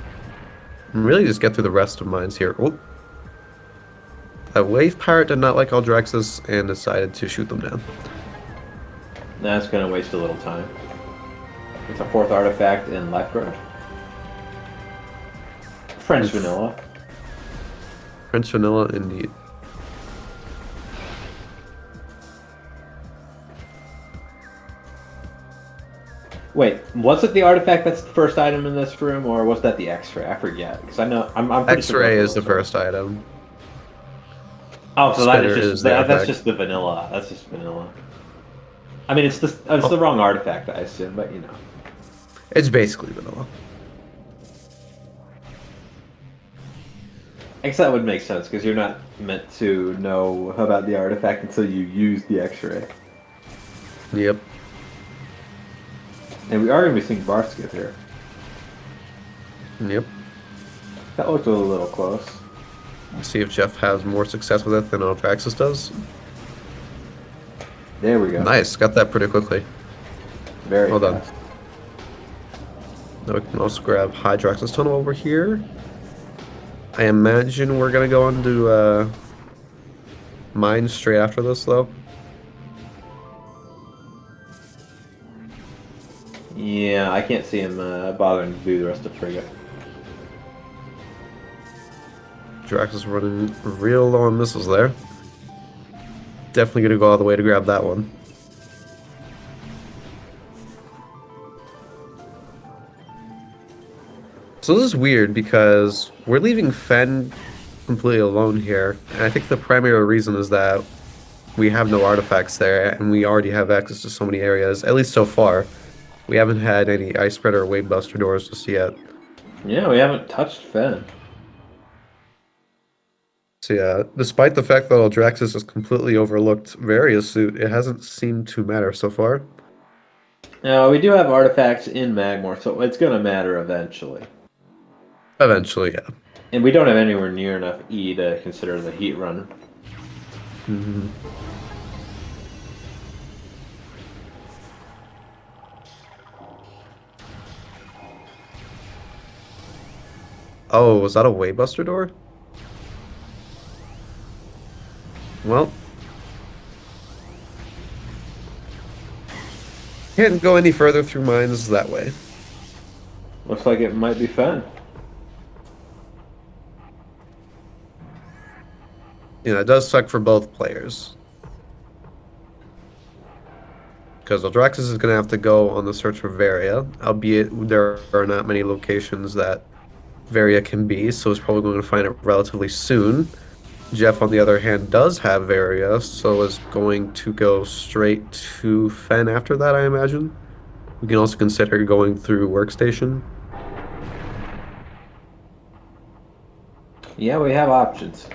really just get through the rest of mines here. Oh. That wave pirate did not like Audraxys and decided to shoot them down. That's going to waste a little time. It's a fourth artifact in Lifeguard. French vanilla. French vanilla, indeed. Wait, was it the artifact that's the first item in this room, or was that the X-ray? I forget, because I know I'm pretty sure. X-ray both of is the those are. first item. Oh, so that is Spinner just is the that's artifact. just the vanilla. That's just vanilla. I mean, it's the Oh, wrong artifact, I assume, but you know. it's basically vanilla. I guess that would make sense because you're not meant to know about the artifact until you use the X-ray. Yep. And we are going to be seeing bar skip here. Yep. That looked a little close. See if Jeff has more success with it than Audraxys does. There we go. Nice, got that pretty quickly. Very Well done. fast. Now we can also grab Hydraxis Tunnel over here. I imagine we're gonna go into mine straight after this, though. Yeah, I can't see him bothering to do the rest of Frigga. Drax is running real low on missiles there. Definitely gonna go all the way to grab that one. So this is weird because we're leaving Fen completely alone here, and I think the primary reason is that we have no artifacts there, and we already have access to so many areas, at least so far. We haven't had any Ice Spreader or Wave Buster doors just yet. Yeah, we haven't touched Fen. So yeah, despite the fact that Audraxis is completely overlooked, very astute, it hasn't seemed to matter so far. Now, we do have artifacts in Magmor, so it's going to matter eventually. Eventually, yeah. And we don't have anywhere near enough E to consider the heat run. Mhm. Oh, was that a Waybuster door? Well, can't go any further through mines that way. Looks like it might be fun. Yeah, it does suck for both players. Because Audraxys is going to have to go on the search for Varia, albeit there are not many locations that Varia can be, so he's probably going to find it relatively soon. Jeff, on the other hand, does have Varia, so is going to go straight to Fen after that, I imagine. We can also consider going through Workstation. Yeah, we have options.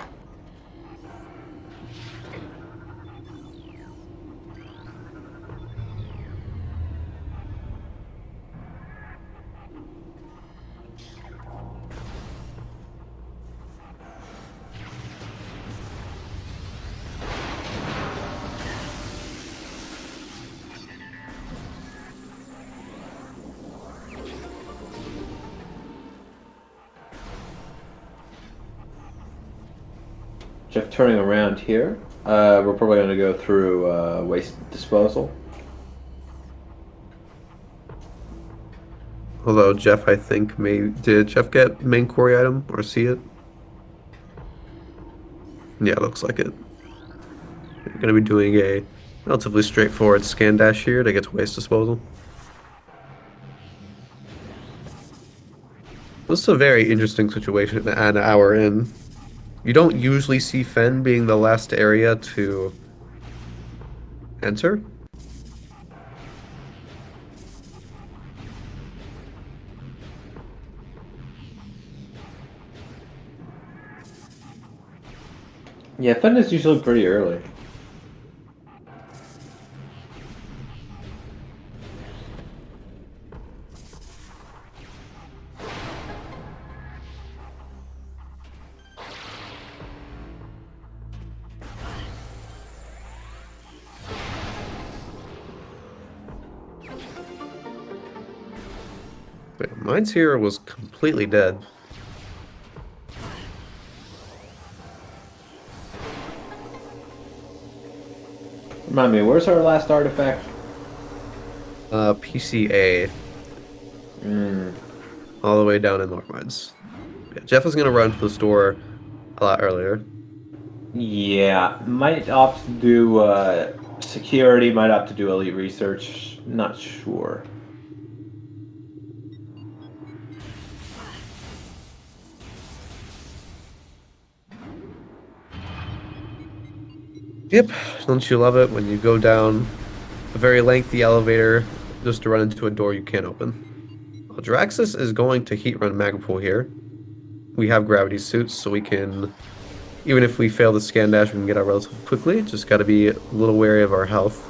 Jeff turning around here. We're probably going to go through waste disposal. Although Jeff, I think, did Jeff get main quarry item or see it? Yeah, looks like it. We're going to be doing a relatively straightforward scan dash here to get to waste disposal. This is a very interesting situation an hour in. You don't usually see Fen being the last area to enter. Yeah, fun is usually pretty early. But mine's here was completely dead. Remind me, where's our last artifact? PCA, Mm. all the way down in North Mines. Yeah, Jeff was gonna run to the store a lot earlier. Yeah, might opt to do security, might opt to do elite research. Not sure. Yep, don't you love it when you go down a very lengthy elevator just to run into a door you can't open? Audraxys is going to heat run Magpool here. We have gravity suits, so we can, even if we fail the scan dash, we can get out relatively quickly. Just got to be a little wary of our health.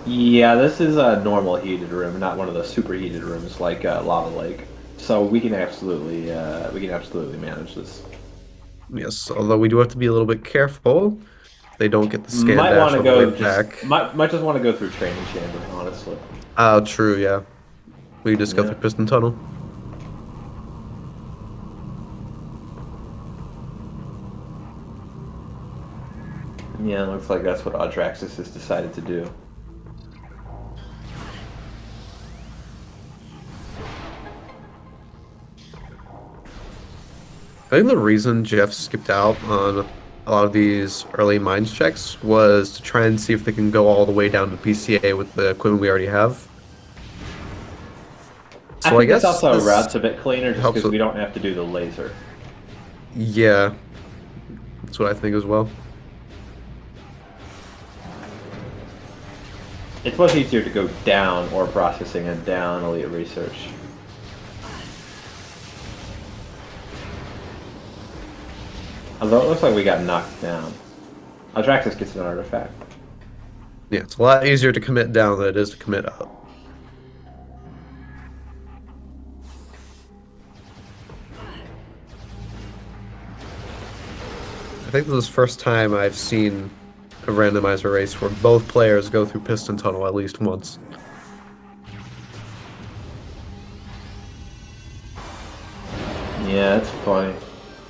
Yeah, this is a normal heated room, not one of the super heated rooms like Lava Lake. So we can absolutely manage this. Yes, although we do have to be a little bit careful. They don't get the scan Might want dash to all the way go just back. might just want to go through training chamber, honestly. Oh, true, yeah. We just go Yeah. through Piston Tunnel. Yeah, it looks like that's what Audraxys has decided to do. I think the reason Jeff skipped out on a lot of these early mines checks was to try and see if they can go all the way down to PCA with the equipment we already have. I So I think this guess also this routes a bit cleaner just helps because we with, don't have to do the laser. yeah, that's what I think as well. It's much easier to go down ore processing and down elite research. Although it looks like we got knocked down. Audraxys gets an artifact. Yeah, it's a lot easier to commit down than it is to commit up. I think this is the first time I've seen a randomizer race where both players go through Piston Tunnel at least once. Yeah, it's funny.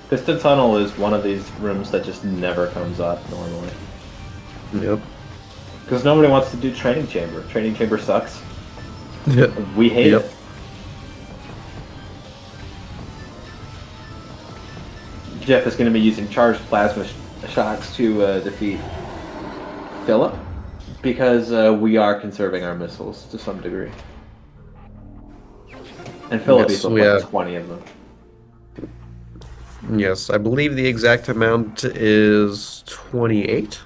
Piston Tunnel is one of these rooms that just never comes up normally. Yep. Because nobody wants to do Training Chamber. Training Chamber sucks. Yep. We hate Yep. it. Jeff is going to be using charged plasma shocks to defeat Philip, because we are conserving our missiles to some degree. And Philip Yes, eats we like have. 20 of them. Yes, I believe the exact amount is 28,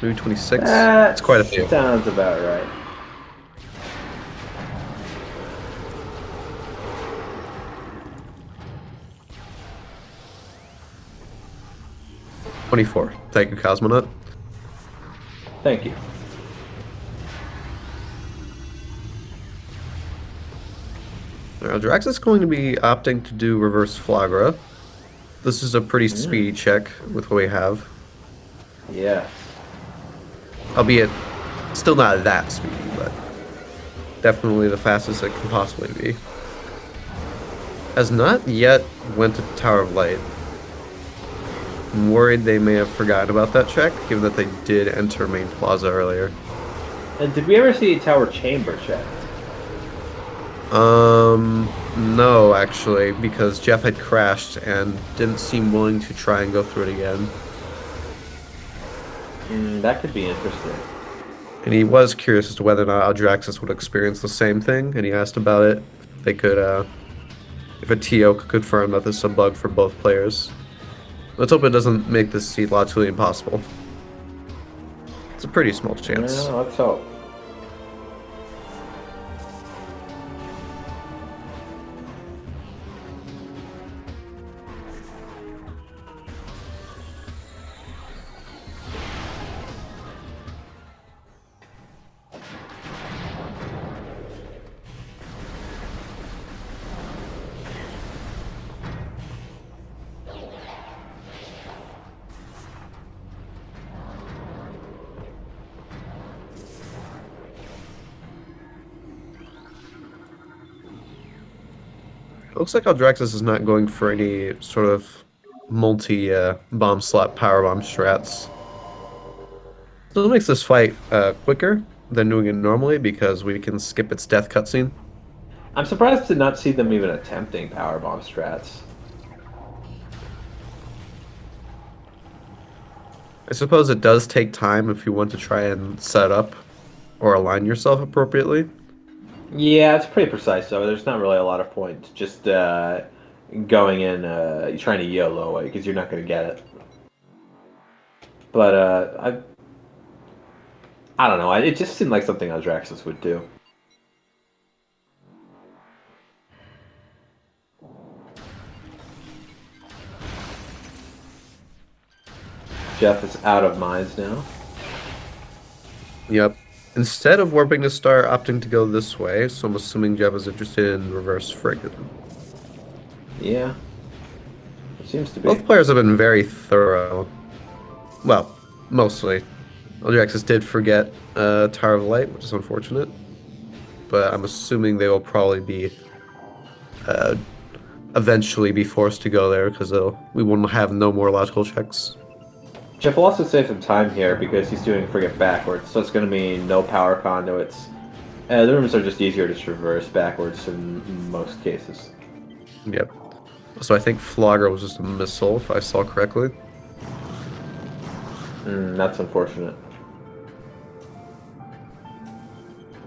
maybe 26. It's That quite a few. sounds about right. 24. Thank you, Cosmonaut. Thank you. Now, Drax is going to be opting to do reverse Flagra. This is a pretty speedy check with what we have, Yes. albeit still not that speedy, but definitely the fastest it can possibly be. Has not yet went to Tower of Light. I'm worried they may have forgotten about that check, given that they did enter Main Plaza earlier. And did we ever see Tower Chamber check? No, actually, because Jeff had crashed and didn't seem willing to try and go through it again. That could be interesting. And he was curious as to whether or not Audraxys would experience the same thing, and he asked about it. If they could, if a TO could confirm that this is a bug for both players. Let's hope it doesn't make this seed logically impossible. It's a pretty small chance. Yeah, let's hope. It looks like Audraxys is not going for any sort of multi-bomb slot powerbomb strats. So it makes this fight quicker than doing it normally because we can skip its death cutscene. I'm surprised to not see them even attempting powerbomb strats. I suppose it does take time if you want to try and set up or align yourself appropriately. Yeah, it's pretty precise though. There's not really a lot of point just going in, trying to YOLO it because you're not going to get it. But I don't know. It just seemed like something Audraxys would do. Jeff is out of mines now. Yep. Instead of warping to star, opting to go this way, so I'm assuming Jeff is interested in reverse frigate. Yeah, it seems to be. Both players have been very thorough. Well, mostly. Audraxys did forget Tower of Light, which is unfortunate. But I'm assuming they will probably be eventually be forced to go there because we won't have no more logical checks. Jeff will also save some time here because he's doing frigate backwards, so it's going to mean no power conduits. The rooms are just easier to traverse backwards in most cases. Yep. So I think Flogger was just a missile, if I saw correctly. That's unfortunate.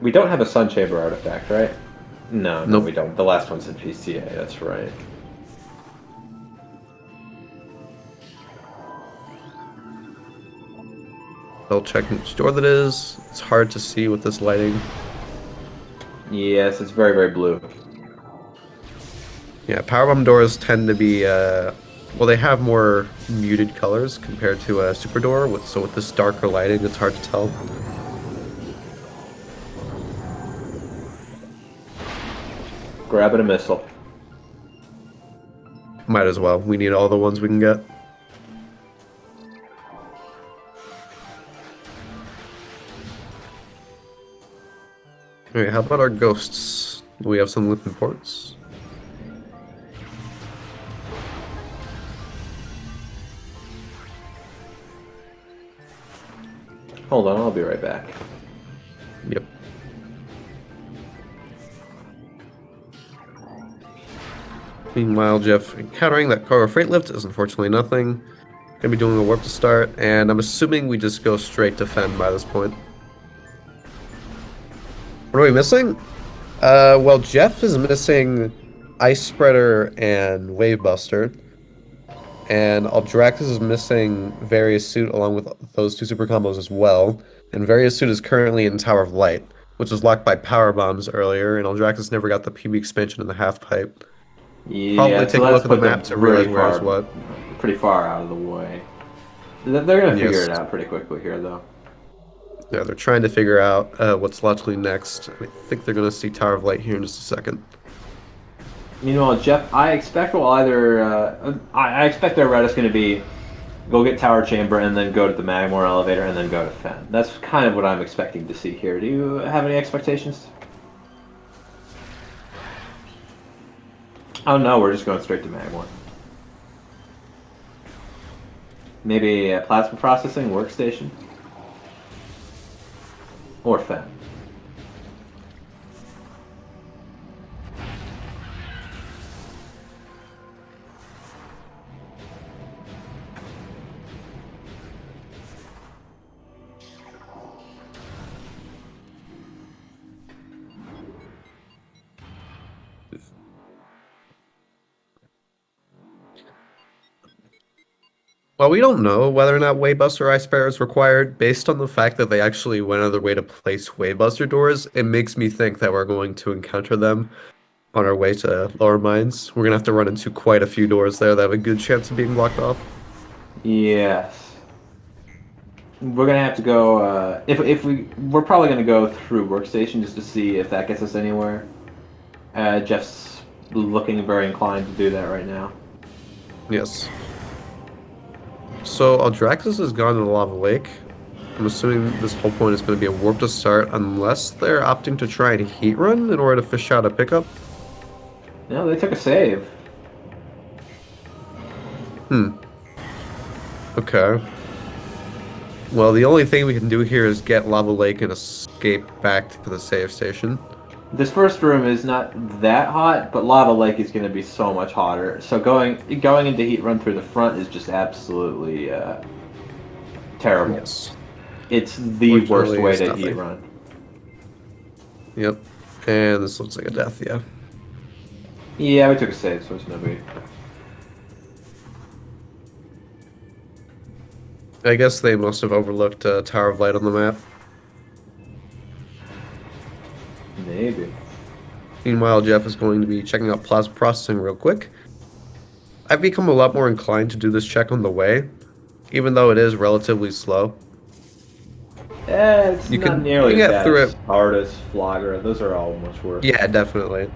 We don't have a Sun Chamber artifact, right? No, Nope. we don't. The last one's in PCA, that's right. I'll check which door that is. It's hard to see with this lighting. Yes, it's very, very blue. Yeah, powerbomb doors tend to be, well, they have more muted colors compared to a super door, so with this darker lighting, it's hard to tell. Grabbing a missile. Might as well. We need all the ones we can get. Alright, how about our ghosts? Do we have some with importance? Hold on, I'll be right back. Yep. Meanwhile, Jeff encountering that cargo freight lift is unfortunately nothing. Gonna be doing a warp to start, and I'm assuming we just go straight to Fen by this point. What are we missing? Well, Jeff is missing Ice Spreader and Wave Buster, and Audraxys is missing Various Suit along with those two super combos as well. And Various Suit is currently in Tower of Light, which was locked by power bombs earlier, and Audraxys never got the PB expansion in the half pipe. Probably Yeah, so take a let's look at the put map them to realize where's pretty far out of the way. They're gonna figure Yes. it out pretty quickly here, though. Yeah, they're trying to figure out what's logically next. I think they're going to see Tower of Light here in just a second. Meanwhile, Jeff, I expect will either I expect their route is going to be go get Tower Chamber and then go to the Magmore elevator and then go to Fen. That's kind of what I'm expecting to see here. Do you have any expectations? Oh no, we're just going straight to Magmore. Maybe a plasma processing workstation or Fen. Well, we don't know whether or not Waybuster or Ice Bear is required. Based on the fact that they actually went out of their way to place Waybuster doors, it makes me think that we're going to encounter them on our way to Lower Mines. We're going to have to run into quite a few doors there that have a good chance of being blocked off. Yes. We're gonna have to go. We're probably gonna go through workstation just to see if that gets us anywhere. Jeff's looking very inclined to do that right now. Yes. So Audraxys has gone to the Lava Lake. I'm assuming this whole point is going to be a warp to start unless they're opting to try and heat run in order to fish out a pickup. No, they took a save. Okay. Well, the only thing we can do here is get Lava Lake and escape back to the save station. This first room is not that hot, but Lava Lake is going to be so much hotter. So going into heat run through the front is just absolutely terrible. Yes. It's the worst Fortunately, way it's to nothing. heat run. Yep. And this looks like a death, yeah. Yeah, we took a save, so it's no big. I guess they must have overlooked Tower of Light on the map. Maybe. Meanwhile, Jeff is going to be checking out plasma processing real quick. I've become a lot more inclined to do this check on the way, even though it is relatively slow. It's You not can nearly get as bad through as it. Artist, Flogger. Those are all much worse. Yeah, definitely.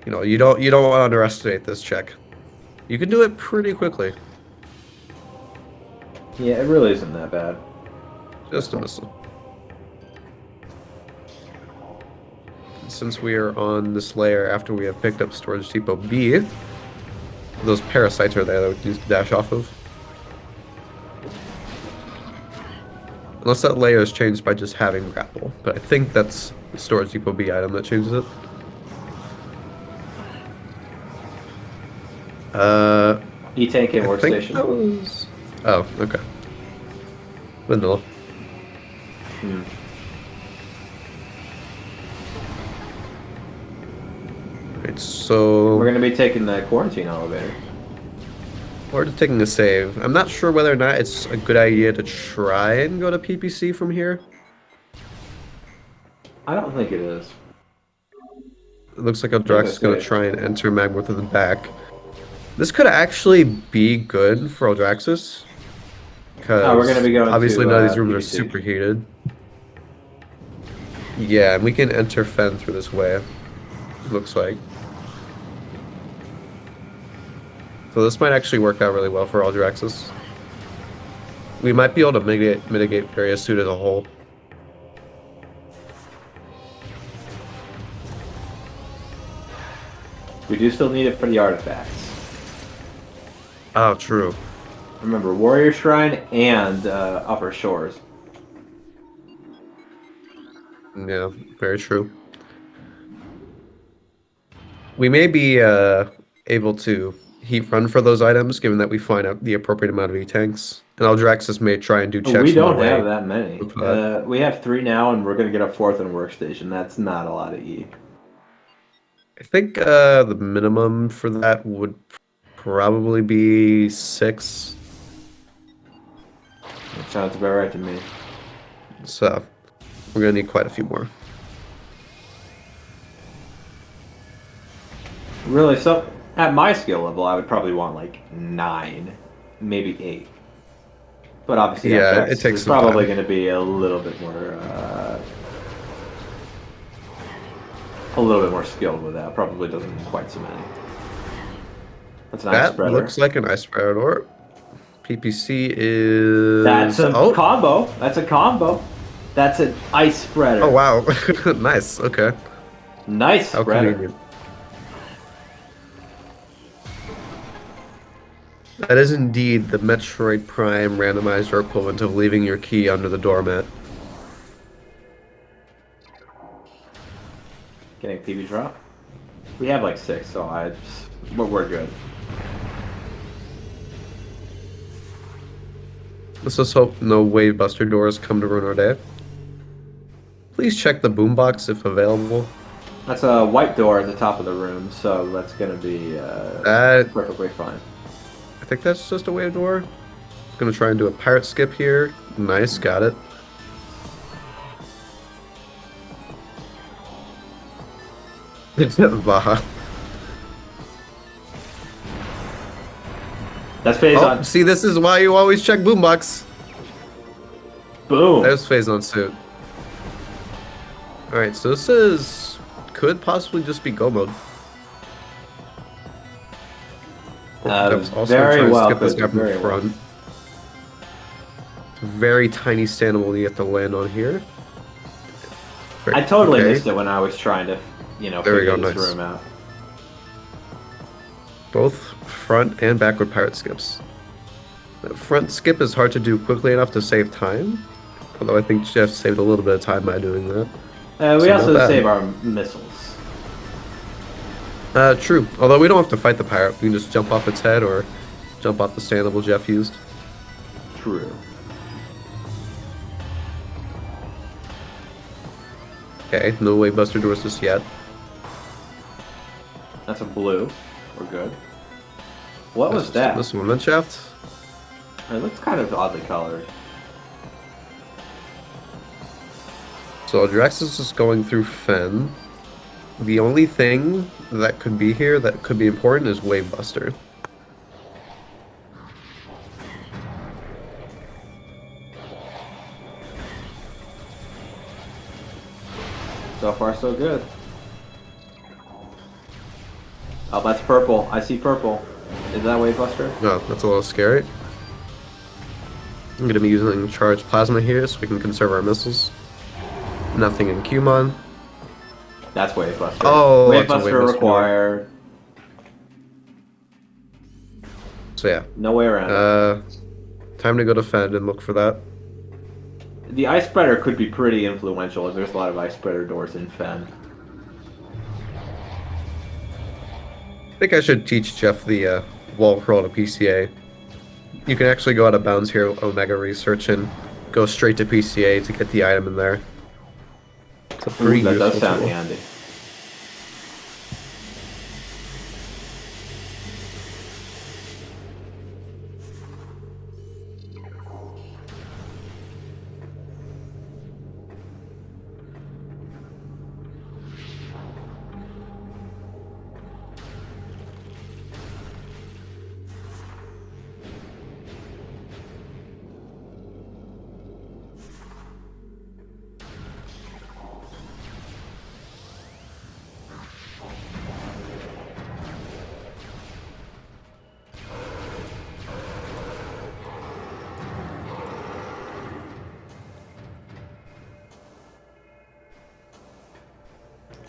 You know, you don't want to underestimate this check. You can do it pretty quickly. Yeah, it really isn't that bad. Just a missile. Since we are on this layer after we have picked up Storage Depot B, those parasites are there that we can use to dash off of. Unless that layer is changed by just having grapple. But I think that's the Storage Depot B item that changes it. E-Tank and I think Workstation. that was... Oh, okay. Vanilla. Right, so... We're going to be taking the quarantine elevator. We're just taking a save. I'm not sure whether or not it's a good idea to try and go to PPC from here. I don't think it is. It looks like Audraxys is going to try and enter Magmar through the back. This could actually be good for Audraxys. Because we're gonna be going obviously to, none of these rooms are PPC. superheated. Yeah, and we can enter Fen through this way. It looks like. So this might actually work out really well for Audraxys. We might be able to mitigate Various Suit as a whole. We do still need it for the artifacts. Oh, true. Remember, Warrior Shrine and Upper Shores. Yeah, very true. We may be able to heat run for those items, given that we find out the appropriate amount of E-tanks. And Aldraxis may try and do We checks on the don't have way. that many. With that. We have 3 now, and we're going to get a 4th in Workstation. That's not a lot of E. I think the minimum for that would probably be 6. That sounds about right to me. So we're gonna need quite a few more. Really, so at my skill level, I would probably want like 9, maybe 8. But obviously, Yeah, it FX takes is some probably time. going to be a little bit more skilled with that. Probably doesn't need quite so many. That's an ice That spreader. looks like an ice spreader door. PPC That's is a combo. That's a combo. That's an ice oh spreader. wow, nice. Okay, Nice how spreader. convenient. That is indeed the Metroid Prime randomizer equivalent of leaving your key under the doormat. Getting PB drop. We have like 6, so we're good. Let's just hope no wave buster doors come to ruin our day. Please check the boombox if available. That's a white door at the top of the room, so that's gonna be That perfectly fine. I think that's just a wave door. Gonna try and do a pirate skip here. Nice, got it. Baja. That's phase Oh, on. see, this is why you always check boombox. Boom. There's phase on suit. Alright, so this is could possibly just be go mode. Jeff's also Very trying to well. skip this guy from Very well. front. Very tiny standable you have to land on here. I totally Okay. missed it when I was trying to, There we figure go, this nice. room out. Both front and backward pirate skips. The front skip is hard to do quickly enough to save time. Although I think Jeff saved a little bit of time by doing that. We So not also bad. save our missiles. True. Although we don't have to fight the pirate. We can just jump off its head or jump off the standable Jeff used. True. Okay, no wave buster doors just yet. That's a blue. We're good. What was This that? This one shaft. It looks kind of oddly colored. So Audraxys is going through Fen. The only thing that could be here that could be important is Wave Buster. So far, so good. Oh, that's purple. I see purple. Is that Wave Buster? No, that's a little scary. I'm going to be using Charged Plasma here so we can conserve our missiles. Nothing in Qmon. That's Wave Buster. Oh, Wave that's a Buster Wave Buster door. required. So yeah, No way around it. time to go to Fed and look for that. The ice spreader could be pretty influential if there's a lot of ice spreader doors in Fen. I think I should teach Jeff the wall crawl to PCA. You can actually go out of bounds here, Omega Research, and go straight to PCA to get the item in there. It's a pretty Ooh, that does useful sound tool. handy.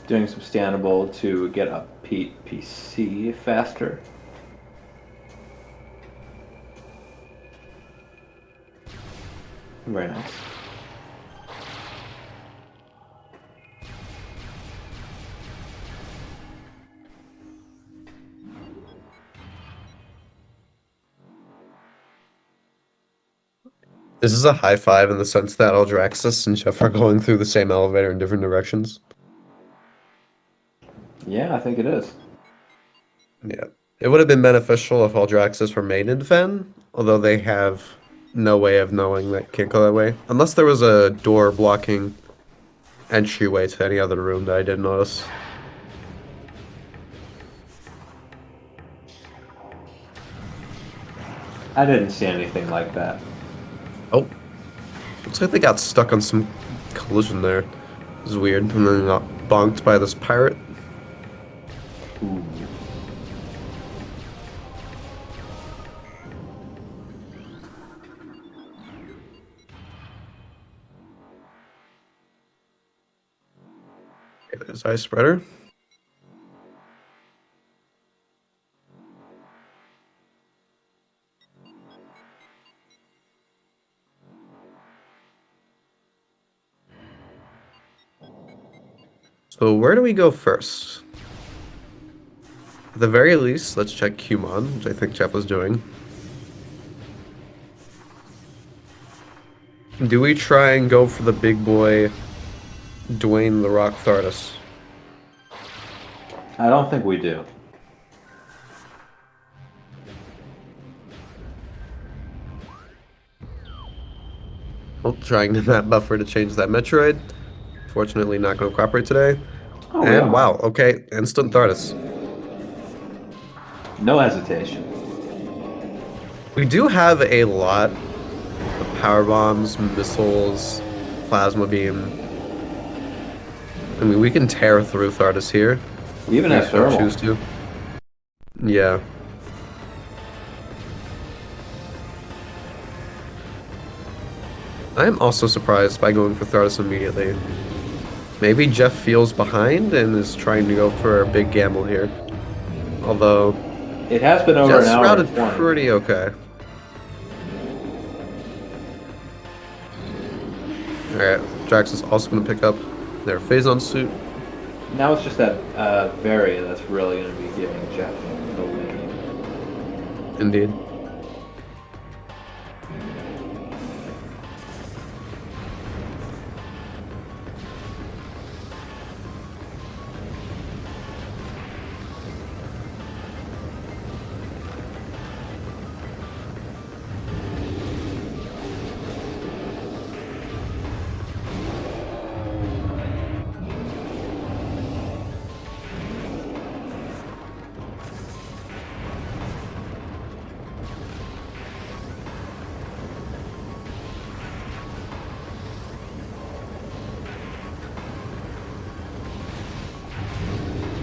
Doing some standable to get up PC faster. Very nice. This is a high five in the sense that Audraxys and Jeff are going through the same elevator in different directions. Yeah, I think it is. Yeah. It would have been beneficial if Audraxis remained in Fen, although they have no way of knowing that it can't go that way. Unless there was a door blocking entryway to any other room that I didn't notice. I didn't see anything like that. Oh, looks like they got stuck on some collision there. It was weird. And then got bonked by this pirate. Ooh. Okay, there's Ice Spreader. So where do we go first? At the very least, let's check Qmon, which I think Jeff was doing. Do we try and go for the big boy, Dwayne the Rock Thardus? I don't think we do. Well, trying to map buffer to change that Metroid. Fortunately, not going to cooperate today. Oh, we And are. wow, okay, instant Thardus. No hesitation. We do have a lot of power bombs, missiles, plasma beam. I mean, we can tear through Thardus here. We even We have so thermal. choose to. Yeah. I am also surprised by going for Thardus immediately. Maybe Jeff feels behind and is trying to go for a big gamble here. Although, It has been over Jeff's an hour routed and 20. pretty okay. Alright, Drax is also going to pick up their Phazon suit. Now it's just that Very that's really going to be giving Jeff the lead. Indeed.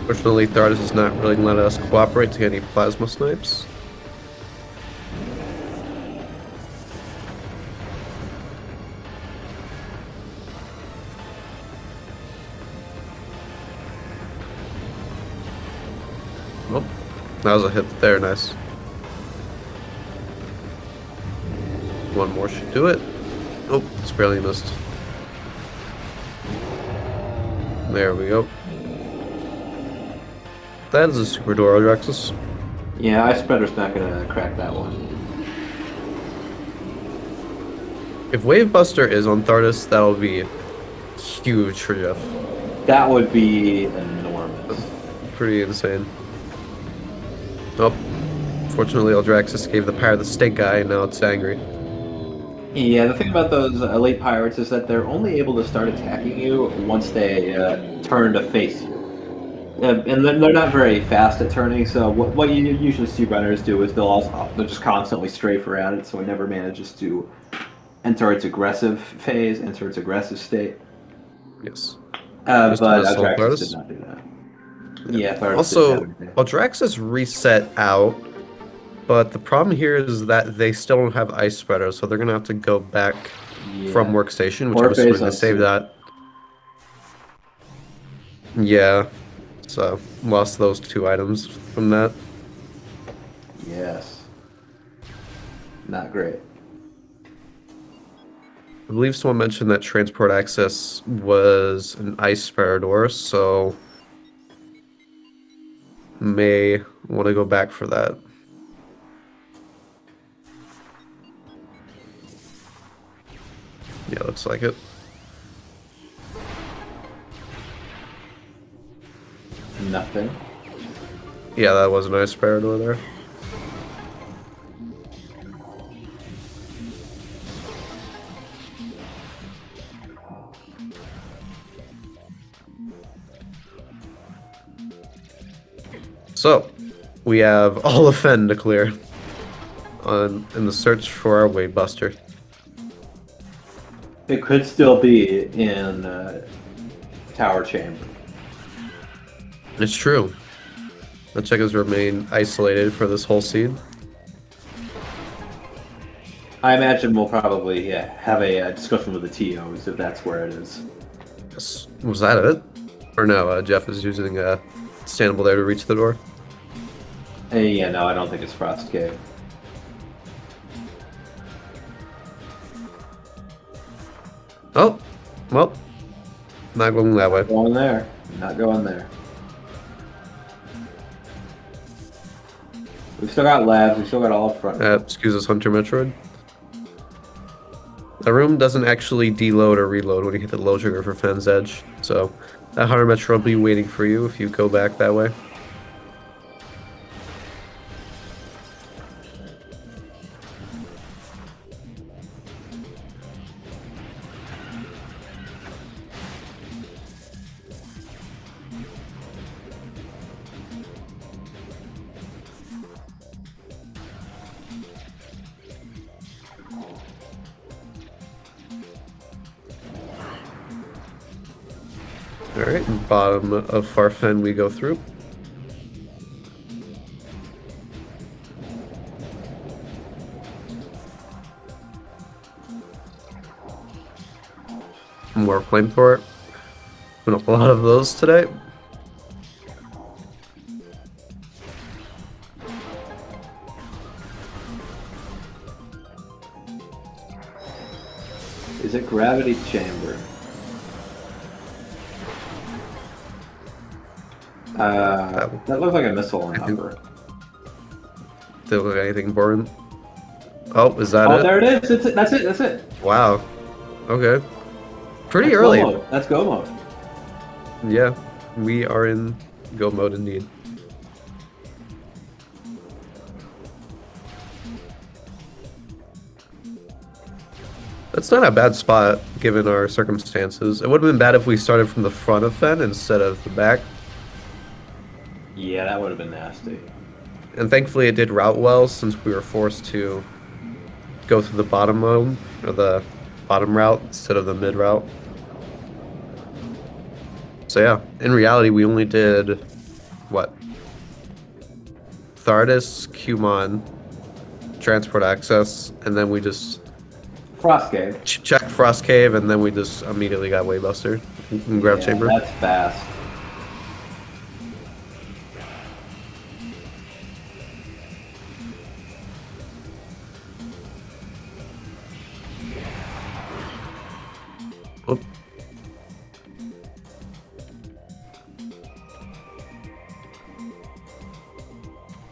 Fortunately, Thardus is not really letting us cooperate to get any plasma snipes. Oh, that was a hit there, nice. One more should do it. Oh, it's barely missed. There we go. That is a super door, Audraxis. Yeah, Ice Spreader's not going to crack that one. If Wave Buster is on Thardus, that'll be huge for Jeff. That would be enormous. Pretty insane. Oh, fortunately, Audraxis gave the power to the stink guy, and now it's angry. Yeah, the thing about those elite pirates is that they're only able to start attacking you once they turn to face you. And they're not very fast at turning, so what you usually see runners do is they'll just constantly strafe around it, so it never manages to enter its aggressive phase, enter its aggressive state. Yes. But Just a missile Audraxys did Thardus. not do that. Yeah, Thardus Also, didn't have anything. Audraxis reset out, but the problem here is that they still don't have Ice Spreader, so they're gonna have to go back from Workstation, which Or I'm assuming phase they on saved suit. that. Yeah, so lost those two items from that. Yes. Not great. believe someone mentioned that transport access was an ice spare door, so may want to go back for that. Yeah, looks like it. Nothing. Yeah, that was an ice spare door there. So, we have all of Fen to clear in the search for our Wave Buster. It could still be in Tower Chamber. It's true. The checkers remain isolated for this whole seed. I imagine we'll probably have a discussion with the TOs if that's where it is. Was that it? Or no, Jeff is using a standable there to reach the door. Yeah, no, I don't think it's Frost Cave. Oh, well, not going that way. Going there. Not going there. We've still got labs. We've still got all up front. Excuse us, Hunter Metroid. The room doesn't actually deload or reload when you hit the low trigger for Fen's Edge, so that Hunter Metroid will be waiting for you if you go back that way. Alright, bottom of Farfen we go through. More flamethrower. Been a lot of those today. Is it Gravity Chamber? That looked like a missile on upper. Didn't look like anything boring. Oh, is that it? Oh, there it is. That's it. That's it. Wow. Okay. Pretty That's early. Go mode. That's go mode. Yeah, we are in go mode indeed. That's not a bad spot given our circumstances. It would have been bad if we started from the front of Fen instead of the back. Yeah, that would have been nasty. And thankfully it did route well since we were forced to go through the bottom mode, or the bottom route instead of the mid route. So yeah, in reality we only did, what? Thardis, Cumon, transport access, and then we just Frost Cave. checked Frost Cave, and then we just immediately got Waybuster and Grab Chamber. That's fast. Oh.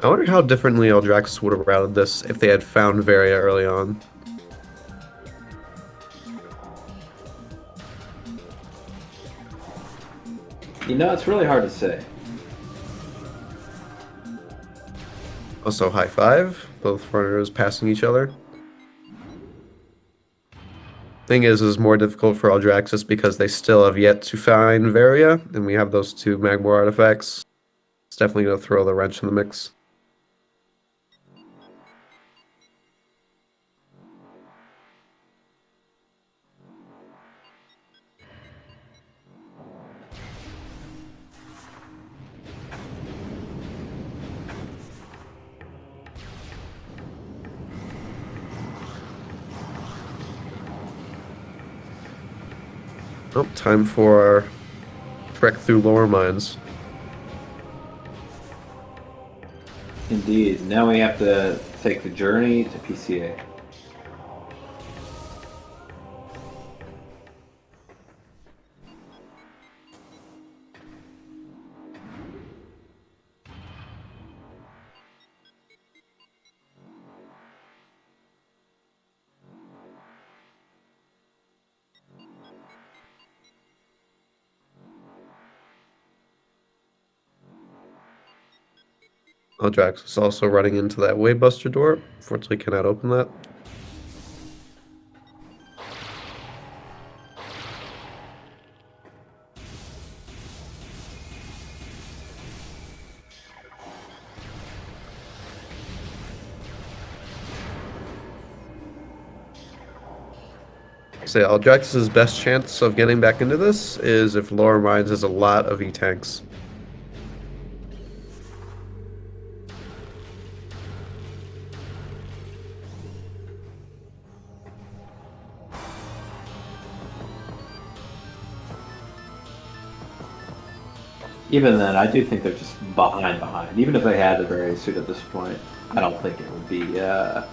I wonder how differently Audraxys would have routed this if they had found Varia early on. You know, it's really hard to say. Also, high five. Both runners passing each other. Thing is more difficult for Audraxys because they still have yet to find Varia, and we have those two Magmor artifacts. It's definitely going to throw the wrench in the mix. Oh, time for our trek through lower mines. Indeed. Now we have to take the journey to PCA. Audraxys is also running into that Wavebuster door. Unfortunately, cannot open that. Say Audraxys' best chance of getting back into this is if Lower Mines has a lot of E-tanks. Even then, I do think they're just behind. Even if they had the very suit at this point, I don't think it would be. Yeah,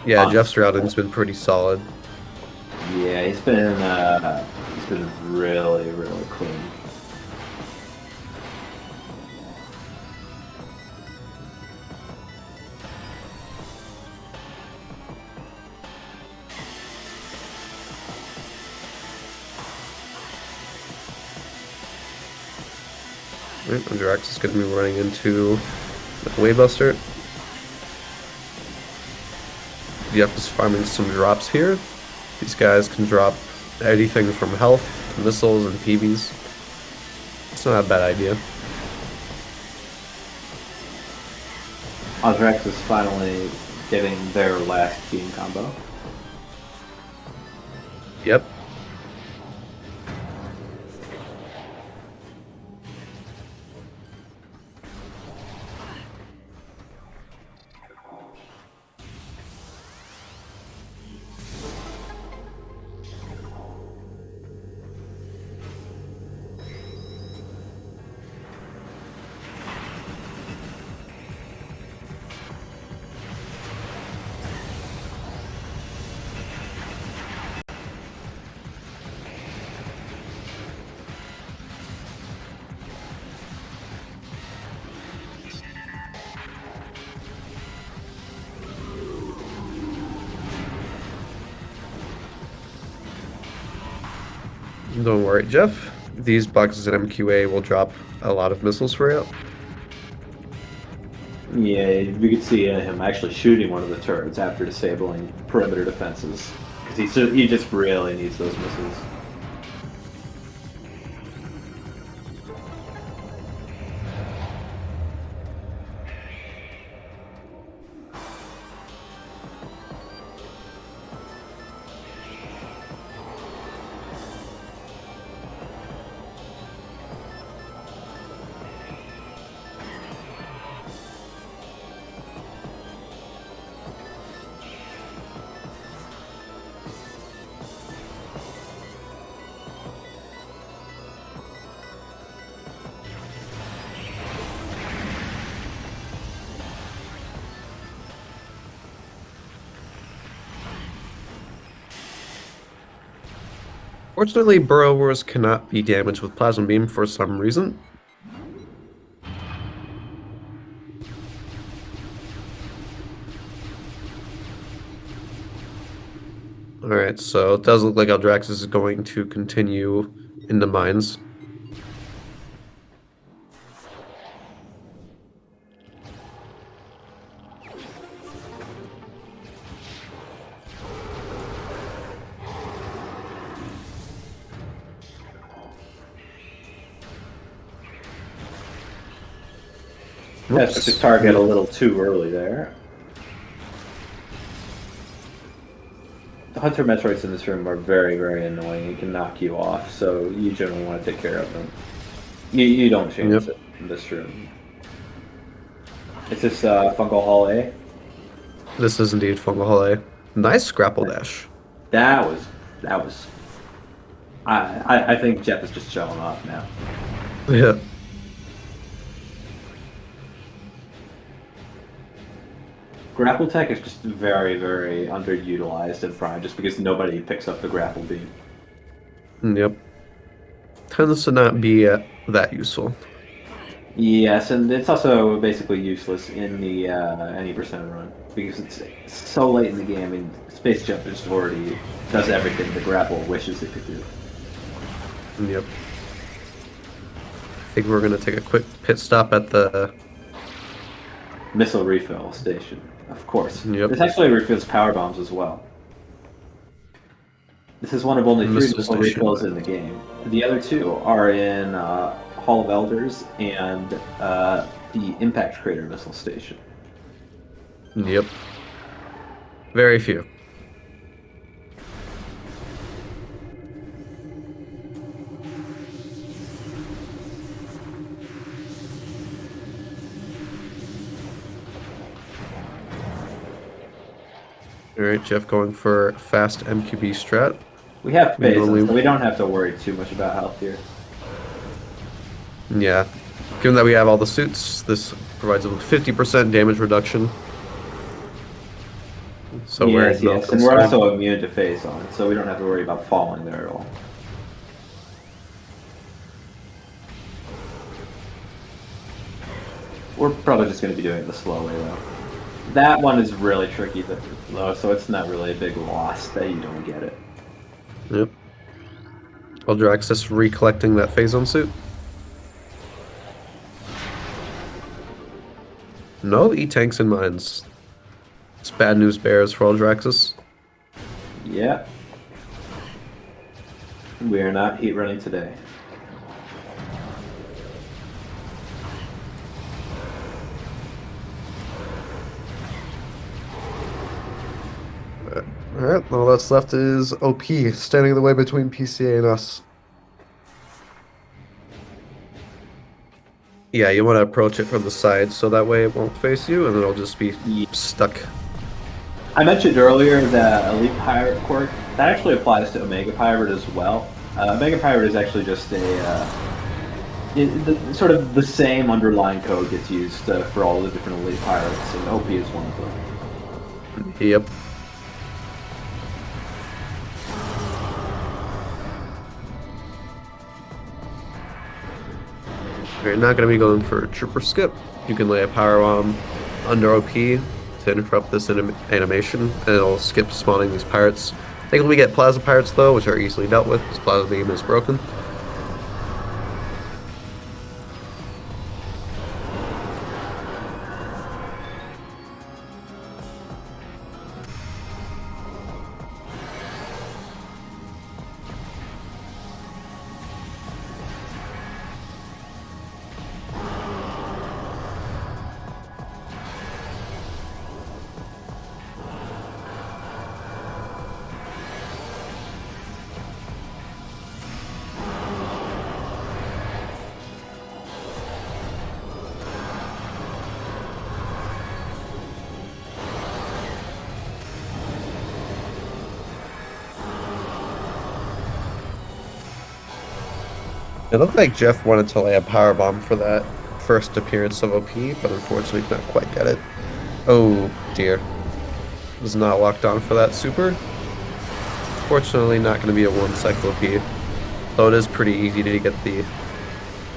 Jeff's routing's been pretty solid. Yeah, he's been really, really clean. Right, Audraxys is going to be running into the Wavebuster. Jeff is farming some drops here. These guys can drop anything from health, missiles, and PBs. It's not a bad idea. Audraxys is finally getting their last team combo. Yep. Don't worry, Jeff. These boxes at MQA will drop a lot of missiles for you. Yeah, we could see him actually shooting one of the turrets after disabling perimeter defenses. Because he just really needs those missiles. Fortunately, burrowers cannot be damaged with Plasma Beam for some reason. Alright, so it does look like Audraxys is going to continue in the mines. That's took the target a little too early there. The Hunter Metroids in this room are very, very annoying. He can knock you off, so you generally want to take care of them. You don't chance it in this room. Is this Fungal Hall A? This is indeed Fungal Hall A. Nice grapple dash. That was. I think Jeff is just showing off now. Yeah. Grapple tech is just very, very underutilized in Prime, just because nobody picks up the grapple beam. Yep. Tends to not be that useful. Yes, and it's also basically useless in the any percent run because it's so late in the game, and Space Jump just already does everything the grapple wishes it could do. Yep. I think we're gonna take a quick pit stop at the Missile refill station, of course. Yep. This actually refills power bombs as well. This is one of only 3 Missile missile station. refills in the game. The other 2 are in Hall of Elders and the Impact Crater missile station. Yep. Very few. All right, Jeff going for fast MQB strat. We have We phasing, normally- so we don't have to worry too much about health here. Yeah. Given that we have all the suits, this provides a 50% damage reduction. So yes, we're yes, and we're also immune to phase on, so we don't have to worry about falling there at all. We're probably just going to be doing it the slow way, though. That one is really tricky, though, so it's not really a big loss that you don't get it. Yep. Audraxys recollecting that phazon suit. No E-tanks in mines. It's bad news bears for Audraxys. Yeah. We are not heat running today. Alright, all that's left is OP, standing in the way between PCA and us. Yeah, you want to approach it from the side so that way it won't face you and it'll just be stuck. I mentioned earlier that Elite Pirate quirk, that actually applies to Omega Pirate as well. Omega Pirate is actually just sort of the same underlying code gets used for all the different Elite Pirates, and OP is one of them. Yep. You're not going to be going for a trooper skip. You can lay a power bomb under OP to interrupt this animation, and it'll skip spawning these pirates. I think we get plasma pirates though, which are easily dealt with because plasma beam is broken. It looked like Jeff wanted to lay a power bomb for that first appearance of OP, but unfortunately did not quite get it. Oh dear. Was not locked on for that super. Fortunately not going to be a one cycle OP. Though it is pretty easy to get the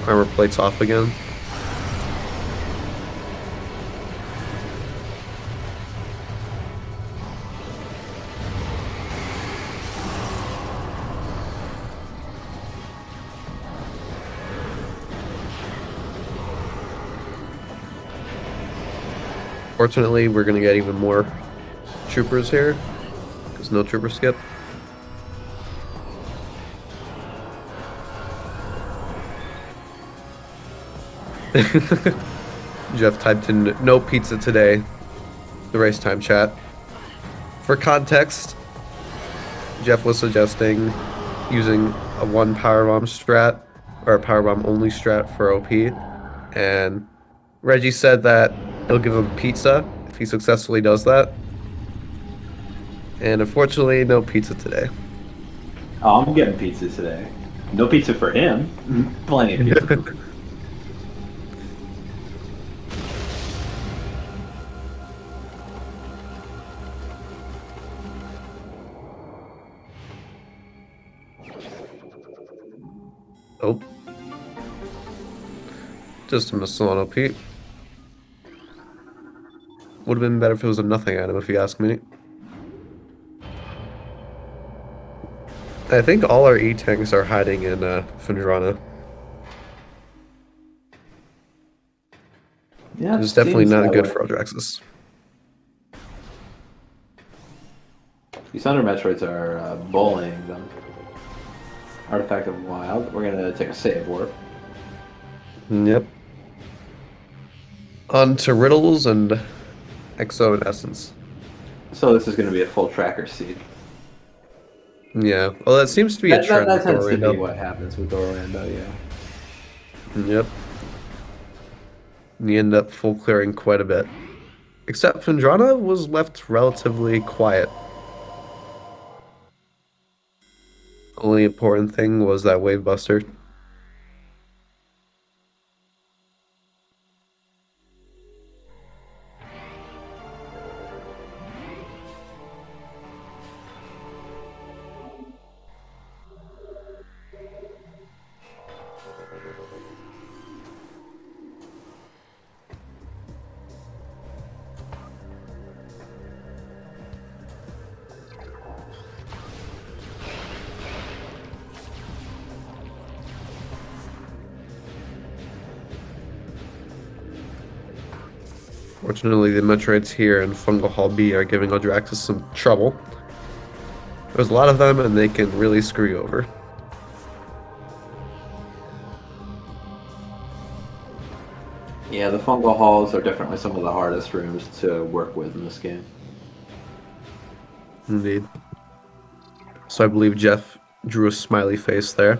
armor plates off again. Fortunately, we're going to get even more troopers here, because no trooper skip. Jeff typed in no pizza today, the race time chat. For context, Jeff was suggesting using a one powerbomb strat, or a powerbomb only strat for OP, and Reggie said that he'll give him pizza if he successfully does that. And unfortunately, no pizza today. Oh, I'm getting pizza today. No pizza for him. Plenty of pizza. Oh. Just a missile on OP. Would have been better if it was a nothing item, if you ask me. I think all our E-tanks are hiding in Findrana. Yeah, Yeah, It it is definitely seems not that good way. for Audraxys. These Thunder Metroids are bullying them. Artifact of Wild. We're gonna take a save warp. Yep. On to Riddles and Exo in Essence. So this is gonna be a full tracker seed. Yeah. Well, that seems to be a trend That with tends to be Orlando. what happens with Orlando, yeah. Yep. You end up full clearing quite a bit. Except Findrana was left relatively quiet. Only important thing was that Wave Buster. Fortunately, the Metroids here in Fungal Hall B are giving Audraxys some trouble. There's a lot of them, and they can really screw you over. Yeah, the fungal halls are definitely some of the hardest rooms to work with in this game. Indeed. So I believe Jeff drew a smiley face there.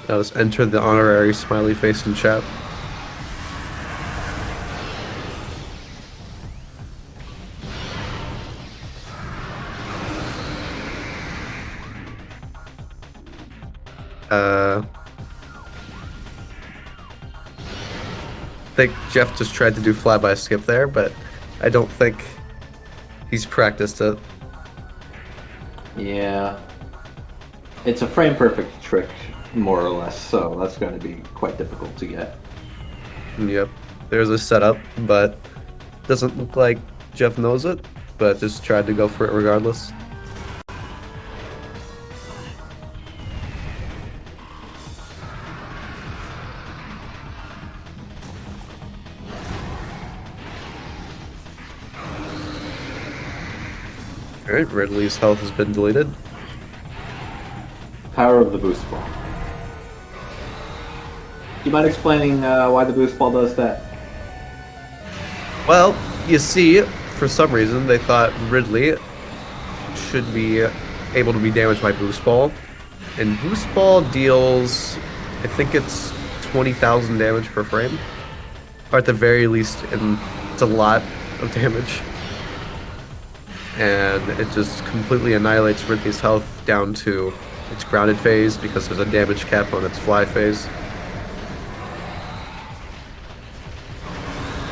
Now let's enter the honorary smiley face in chat. I think Jeff just tried to do flyby skip there, but I don't think he's practiced it. Yeah. It's a frame perfect trick, more or less, so that's going to be quite difficult to get. Yep. There's a setup, but doesn't look like Jeff knows it, but just tried to go for it regardless. Alright, Ridley's health has been deleted. Power of the boost ball. Do you mind explaining why the boost ball does that? Well, you see, for some reason, they thought Ridley should be able to be damaged by Boost Ball. And Boost Ball deals, I think it's 20,000 damage per frame. Or at the very least, it's a lot of damage. And it just completely annihilates Ridley's health down to its grounded phase because there's a damage cap on its fly phase.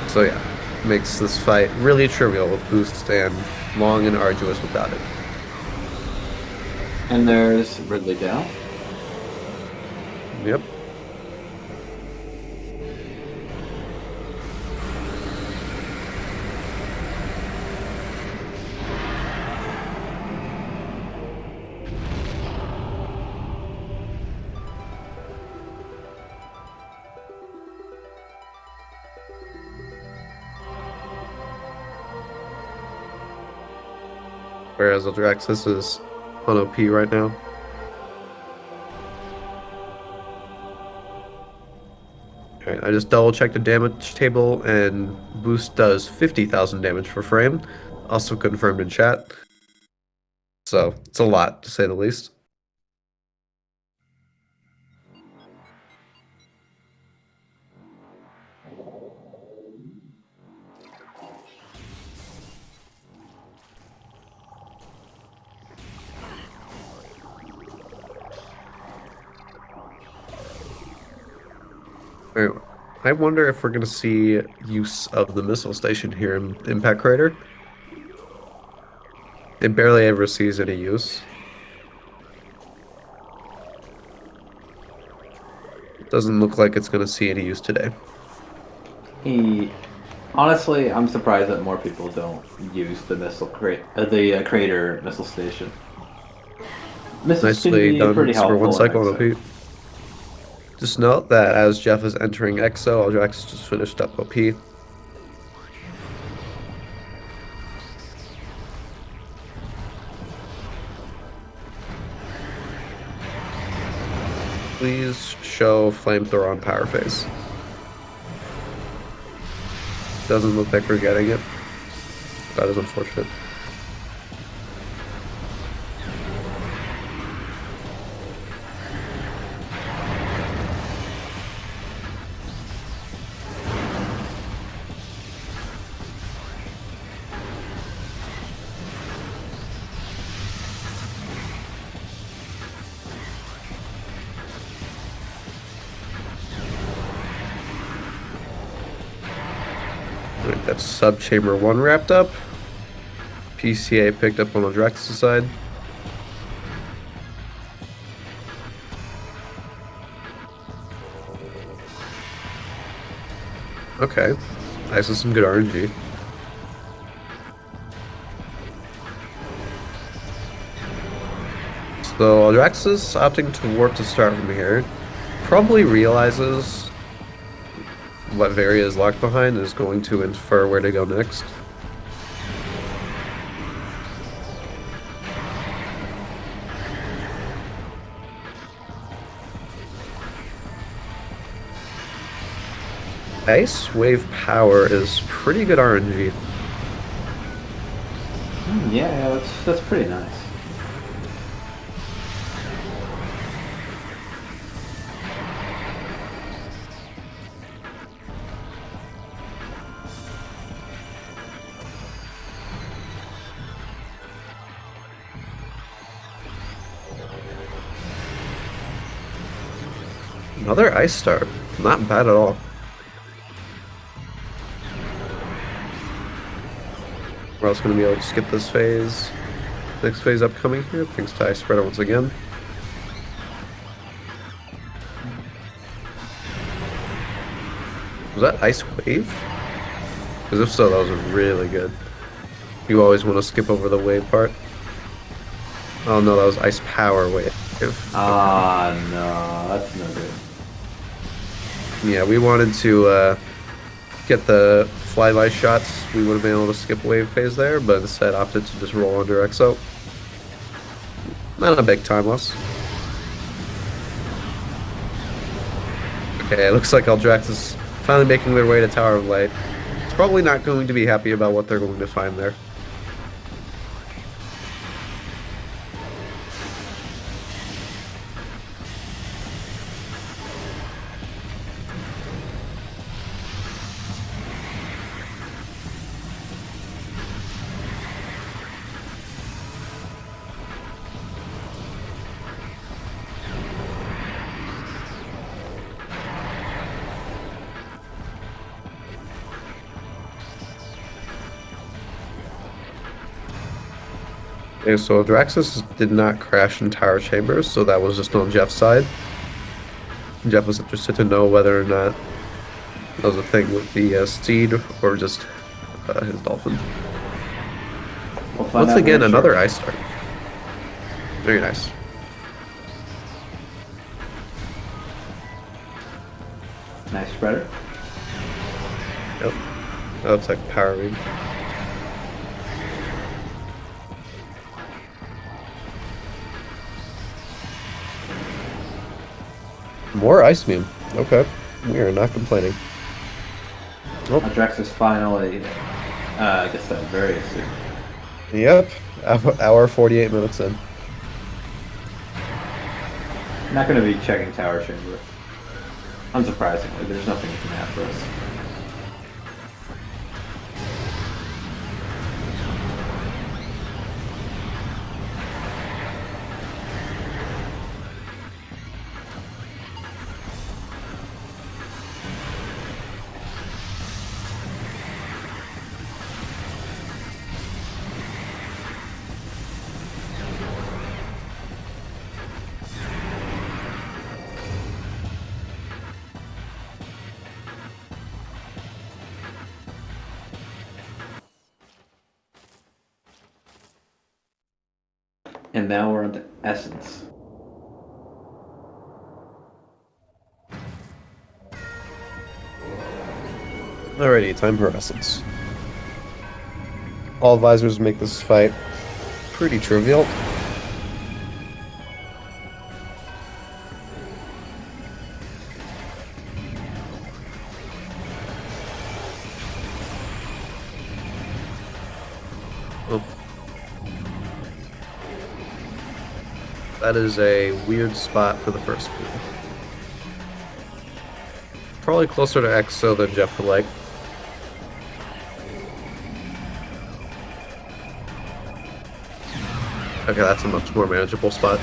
So yeah, makes this fight really trivial with boosts and long and arduous without it. And there's Ridley down. Yep. Whereas Audraxys is on OP right now. Alright, I just double checked the damage table and boost does 50,000 damage per frame. Also confirmed in chat. So it's a lot to say the least. Alright, I wonder if we're going to see use of the missile station here in Impact Crater. It barely ever sees any use. Doesn't look like it's going to see any use today. Honestly, I'm surprised that more people don't use the crater missile station. Missiles can Nicely be done pretty for one helpful in cycle on Exo. OP. Just note that as Jeff is entering EXO, Audraxys just finished up OP. Please show flamethrower on power phase. Doesn't look like we're getting it. That is unfortunate. Alright, that's sub-chamber 1 wrapped up. PCA picked up on Audraxys' side. Okay. Nice with some good RNG. So Audraxys opting to warp to start from here. Probably realizes what Varia is locked behind and is going to infer where to go next. Ice Wave Power is pretty good RNG. Yeah, that's pretty nice. Another Ice Star. Not bad at all. We're also going to be able to skip this phase. Next phase upcoming here, thanks to Ice Spreader once again. Was that Ice Wave? Because if so, that was really good. You always want to skip over the wave part. Oh no, that was Ice Power Wave. Ah, no, that's no good. Yeah, we wanted to get the flyby shots. We would have been able to skip wave phase there, but instead opted to just roll under EXO. Not a big time loss. Okay, it looks like Audraxys is finally making their way to Tower of Light. Probably not going to be happy about what they're going to find there. Okay, so Audraxys did not crash in Tower Chambers, so that was just on Jeff's side. Jeff was interested to know whether or not that was a thing with the Steed or just his Dolphin. We'll find Once out again, very another shortly. Ice Star. Very nice. Nice spreader. Yep. That looks like Power Beam. More Ice Beam. Okay. We are not complaining. Oh, Audraxys finally gets that very soon. yep. Hour 48 minutes in. Not going to be checking Tower Chamber. Unsurprisingly, there's nothing you can have for us. And now we're on to Essence. Alrighty, time for essence. All advisors make this fight pretty trivial. Oh. That is a weird spot for the first pool. Probably closer to EXO than Jeff would like. Okay, that's a much more manageable spot.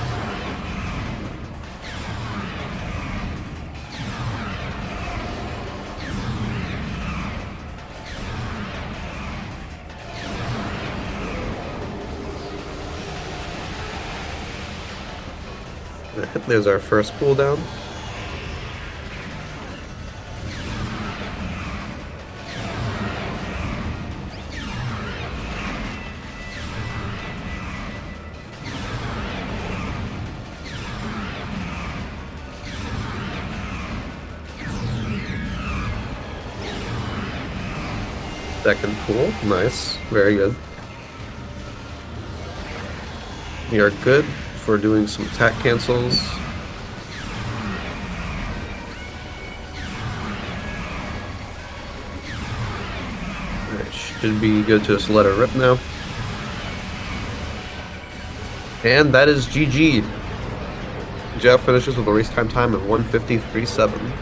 There's our first pull down. Second pull, nice, very good. We are good for doing some attack cancels. Alright, should be good to just let her rip now. And that is GG. Jeff finishes with a race time of 1:53.7.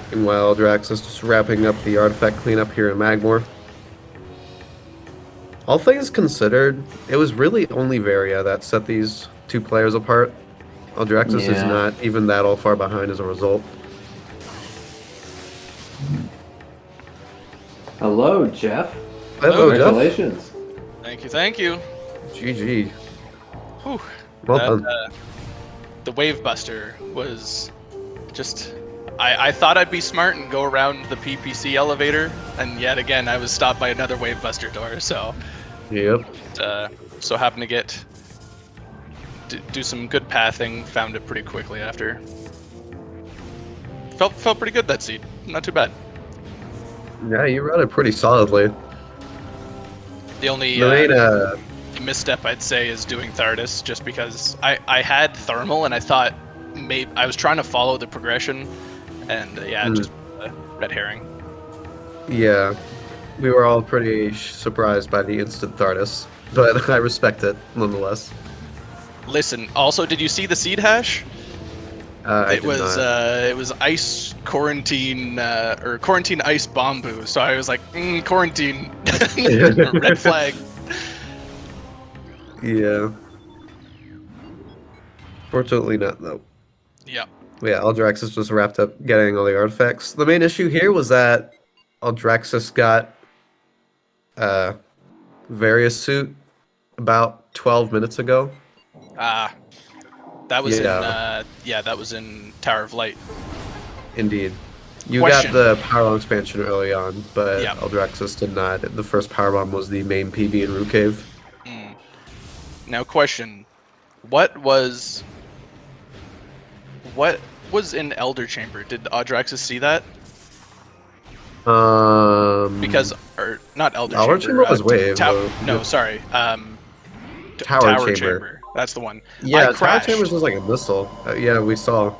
Meanwhile, Audraxys is just wrapping up the artifact cleanup here in Magmore. All things considered, it was really only Varia that set these two players apart. Audraxys is not even that all far behind as a result. Hello, Jeff. Hello, Congratulations. Jeff. Thank you, thank you. GG. Whew. Well done. The Wave Buster was just... I thought I'd be smart and go around the PPC elevator, and yet again I was stopped by another Wave Buster door, so... Yep. So happened to do some good pathing, found it pretty quickly after. Felt pretty good that seed, not too bad. Yeah, you ran it pretty solidly. The only misstep I'd say is doing Thardus, just because I had Thermal and I thought maybe I was trying to follow the progression, and just red herring. Yeah, we were all pretty surprised by the instant Thardus, but I respect it nonetheless. Listen, also, did you see the seed hash? It was ice quarantine or quarantine ice bamboo. So I was like, quarantine, red flag. Yeah. Fortunately not though. Yeah. Yeah, Audraxys just wrapped up getting all the artifacts. The main issue here was that Audraxys got Various suit about 12 minutes ago. That was that was in Tower of Light. Indeed. You Question. got the Powerbomb expansion early on, but Yep. Eldraxis did not. The first Powerbomb was the main PB in Rue Cave. Now, question: What was in Elder Chamber? Did Audraxis see that? Because, or not Elder Elder Chamber. Chamber was Wave. No, sorry. Tower Chamber. That's the one. Yeah, I Tower crashed. Chamber was just like a missile. Yeah, we saw.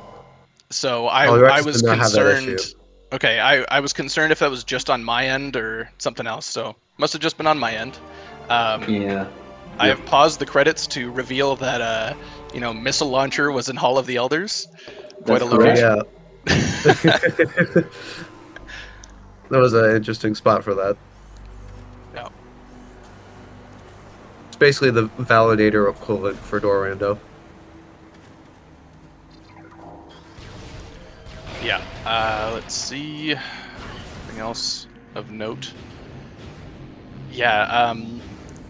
So I was did not have that issue. concerned. Okay, I was concerned if that was just on my end or something else. So must have just been on my end. Yeah. I have paused the credits to reveal that missile launcher was in Hall of the Elders. Quite a location. Yeah. That was an interesting spot for that. Yeah. It's basically the validator equivalent for Dorando. Yeah. Let's see. Anything else of note? Yeah.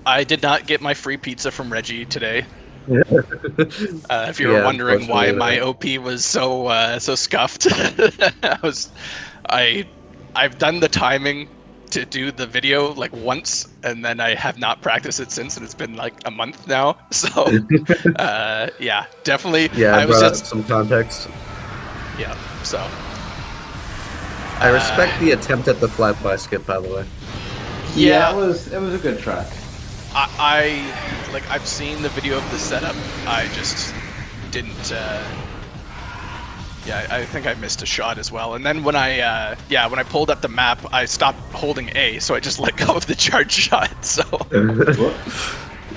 I did not get my free pizza from Reggie today. If you were wondering why my OP was so scuffed, I've done the timing to do the video like once, and then I have not practiced it since, and it's been like a month now. So, yeah, definitely. Yeah, I I was brought just some context. yeah. So I respect the attempt at the flyby skip, by the way. Yeah, it was a good try. I like I've seen the video of the setup. I just didn't. Yeah, I think I missed a shot as well. And then when I when I pulled up the map, I stopped holding A, so I just let go of the charge shot. So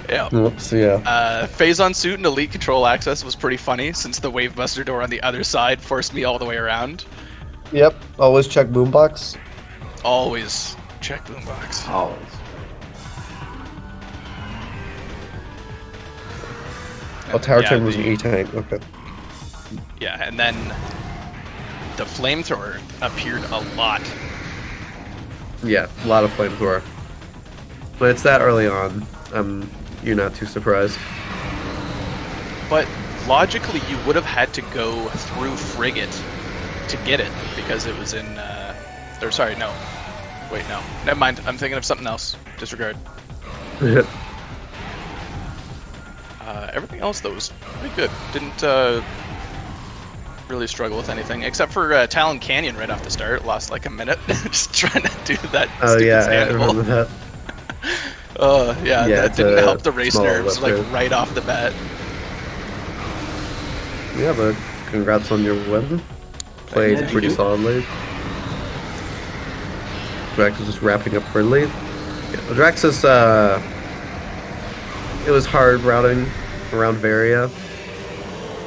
yeah. Whoops, yeah. Phase on suit and elite control access was pretty funny since the wave buster door on the other side forced me all the way around. Yep, always check boombox. Always check boombox. Always. Oh, tower Yeah, turn was an the- E-tank, okay. Yeah, and then the flamethrower appeared a lot. Yeah, a lot of flamethrower. But it's that early on, you're not too surprised. But logically, you would have had to go through frigate to get it because it was in. Or sorry, no. Wait, no. Never mind. I'm thinking of something else. Disregard. Everything else though was pretty good. Didn't really struggle with anything except for Talon Canyon right off the start. Lost like a minute just trying to do that. Oh stupid yeah, I stand hold. remember that. Yeah, Yeah, that it's didn't a help the race small nerves like left right off the bat. Yeah, but congrats on your win. Played Thank pretty you. solidly. Audraxys just wrapping up Ridley. Yeah, Audraxys, it was hard routing around Varia,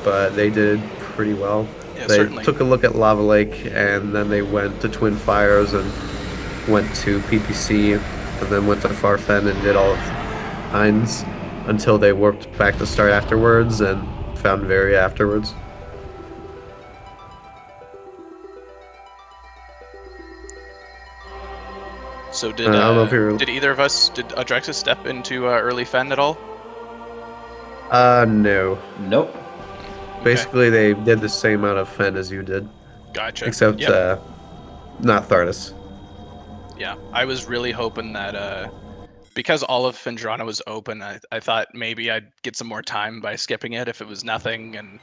but they did pretty well. Yeah, They certainly. took a look at Lava Lake, and then they went to Twin Fires and went to PPC, and then went to Farfen and did all of Hines until they warped back to start afterwards and found Varia afterwards. So did I don't know if you're... did either of us did Audraxys step into early Fen at all? No. Nope. Basically, they did the same amount of Fen as you did, Gotcha. except Yep. not Thardus. Yeah, I was really hoping that because all of Fendrana was open, I thought maybe I'd get some more time by skipping it if it was nothing and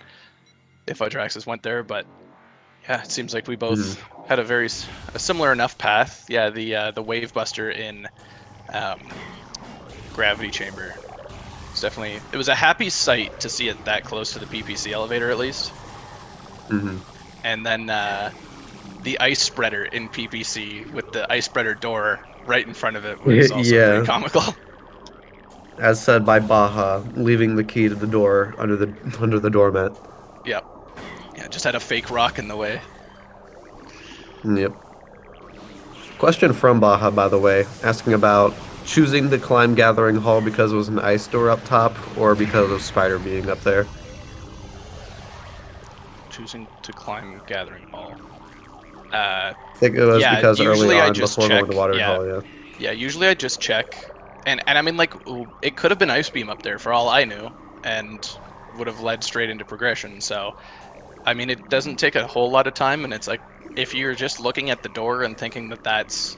if Audraxys went there, but yeah, it seems like we both had a similar enough path. Yeah, the wave buster in gravity chamber. It was a happy sight to see it that close to the PPC elevator at least. And then the ice spreader in PPC with the ice spreader door right in front of it was also Yeah. pretty comical. As said by Baja, leaving the key to the door under the doormat. Yep. Yeah, just had a fake rock in the way. Yep. Question from Baja, by the way, asking about choosing to climb Gathering Hall because it was an ice door up top, or because of Spider being up there. Choosing to climb Gathering Hall. I think it was Yeah, because early usually I on, just before going check, to Water yeah. Hall, yeah. Yeah, usually I just check. And I mean, like, it could have been Ice Beam up there for all I knew, and would have led straight into progression, so... I mean, it doesn't take a whole lot of time, and it's like, if you're just looking at the door and thinking that that's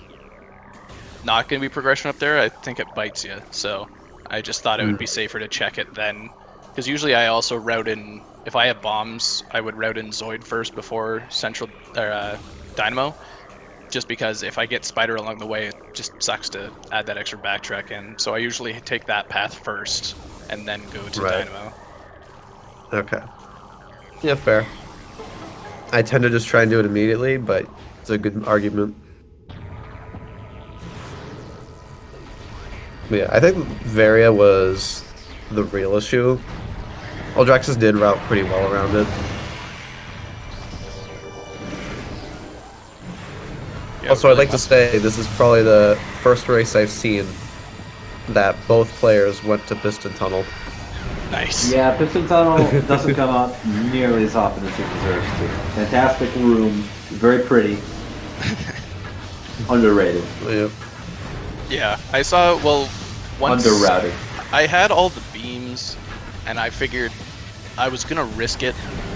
not going to be progression up there, I think it bites you. So I just thought it would be safer to check it then. Because usually I also route in, if I have bombs, I would route in Zoid first before Central Dynamo. Just because if I get Spider along the way, it just sucks to add that extra backtrack in. So I usually take that path first, and then go to Right. Dynamo. Okay. Yeah, fair. I tend to just try and do it immediately, but it's a good argument. But yeah, I think Varia was the real issue. Audraxys did route pretty well around it. Yeah, Also, I'd really like to say this is probably the first race I've seen that both players went to Piston Tunnel. Nice. Yeah, Piston Tunnel doesn't come up nearly as often as it deserves to. Fantastic room, very pretty. Underrated. Yeah. Yeah, I saw, well, once... Underrouted. I had all the beams, and I figured I was gonna risk it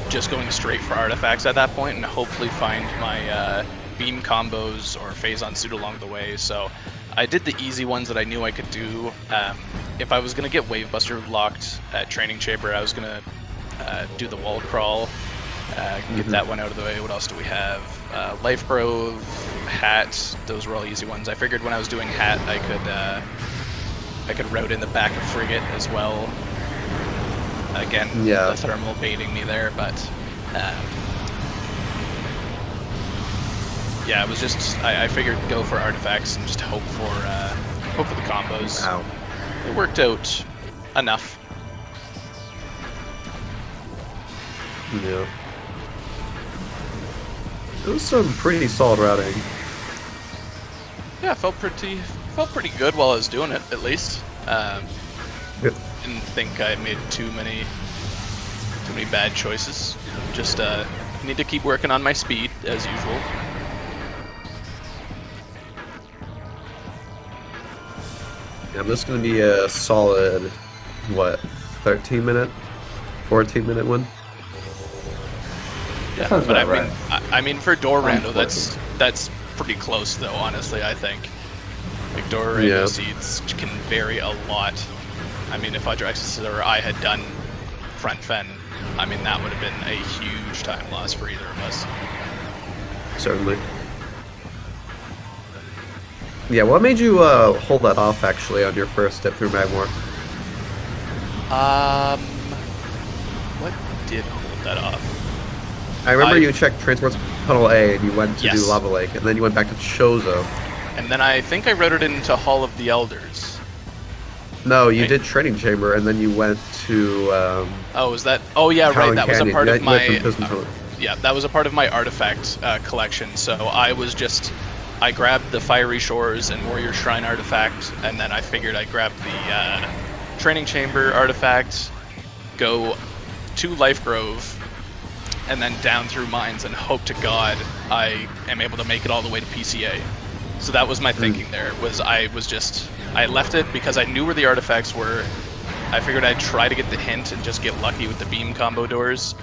just going straight for artifacts at that point and hopefully find my beam combos or phase on suit along the way. So I did the easy ones that I knew I could do. If I was gonna get Wave Buster locked at Training Chamber, I was gonna do the wall crawl, get that one out of the way. What else do we have? Life Grove, Hat. Those were all easy ones. I figured when I was doing Hat, I could route in the back of Frigate as well. Again, the thermal baiting me there, but yeah, it was just I figured go for artifacts and just hope for the combos. Ow. It worked out enough. Yeah. It was some pretty solid routing. Yeah, felt pretty good while I was doing it, at least. Didn't think I made too many bad choices. Just need to keep working on my speed as usual. Yeah, this is going to be a solid, what, 13-minute, 14-minute one? Yeah, but I mean for door rando, that's pretty close though. Honestly, I think like door rando seeds can vary a lot. I mean, if Audraxys or I had done front fen, I mean that would have been a huge time loss for either of us. Certainly. Yeah, what made you hold that off actually on your first step through Magmore? What did hold that off? I remember you checked Transports Tunnel A and you went to do Lava Lake, and then you went back to Chozo. And then I think I routed into Hall of the Elders. No, you did Training Chamber, and then you went to. Oh, was that? Oh, yeah, right. That was a part of my. Yeah, that was a part of my artifact collection. So I grabbed the Fiery Shores and Warrior Shrine artifact, and then I figured I'd grab the Training Chamber artifact, go to Life Grove, and then down through mines, and hope to God I am able to make it all the way to PCA. So that was my thinking there, I left it because I knew where the artifacts were. I figured I'd try to get the hint and just get lucky with the beam combo doors.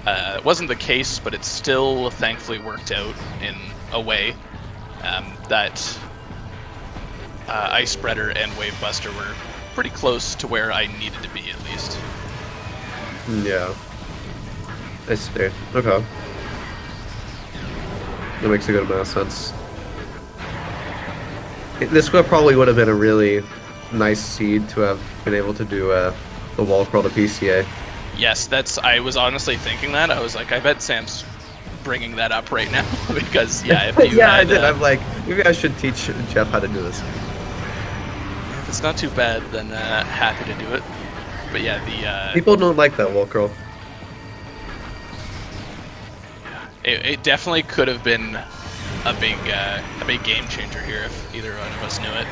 It wasn't the case, but it still thankfully worked out in a way that Ice Spreader and Wave Buster were pretty close to where I needed to be, at least. Yeah. I see. Okay. That makes a good amount of sense. This probably would have been a really nice seed to have been able to do the wall crawl to PCA. Yes, I was honestly thinking that. I was like, I bet Sam's bringing that up right now because if you I did. I'm like, maybe I should teach Jeff how to do this. If it's not too bad, then happy to do it. But yeah, people don't like that wall crawl. It definitely could have been a big game changer here if either one of us knew it.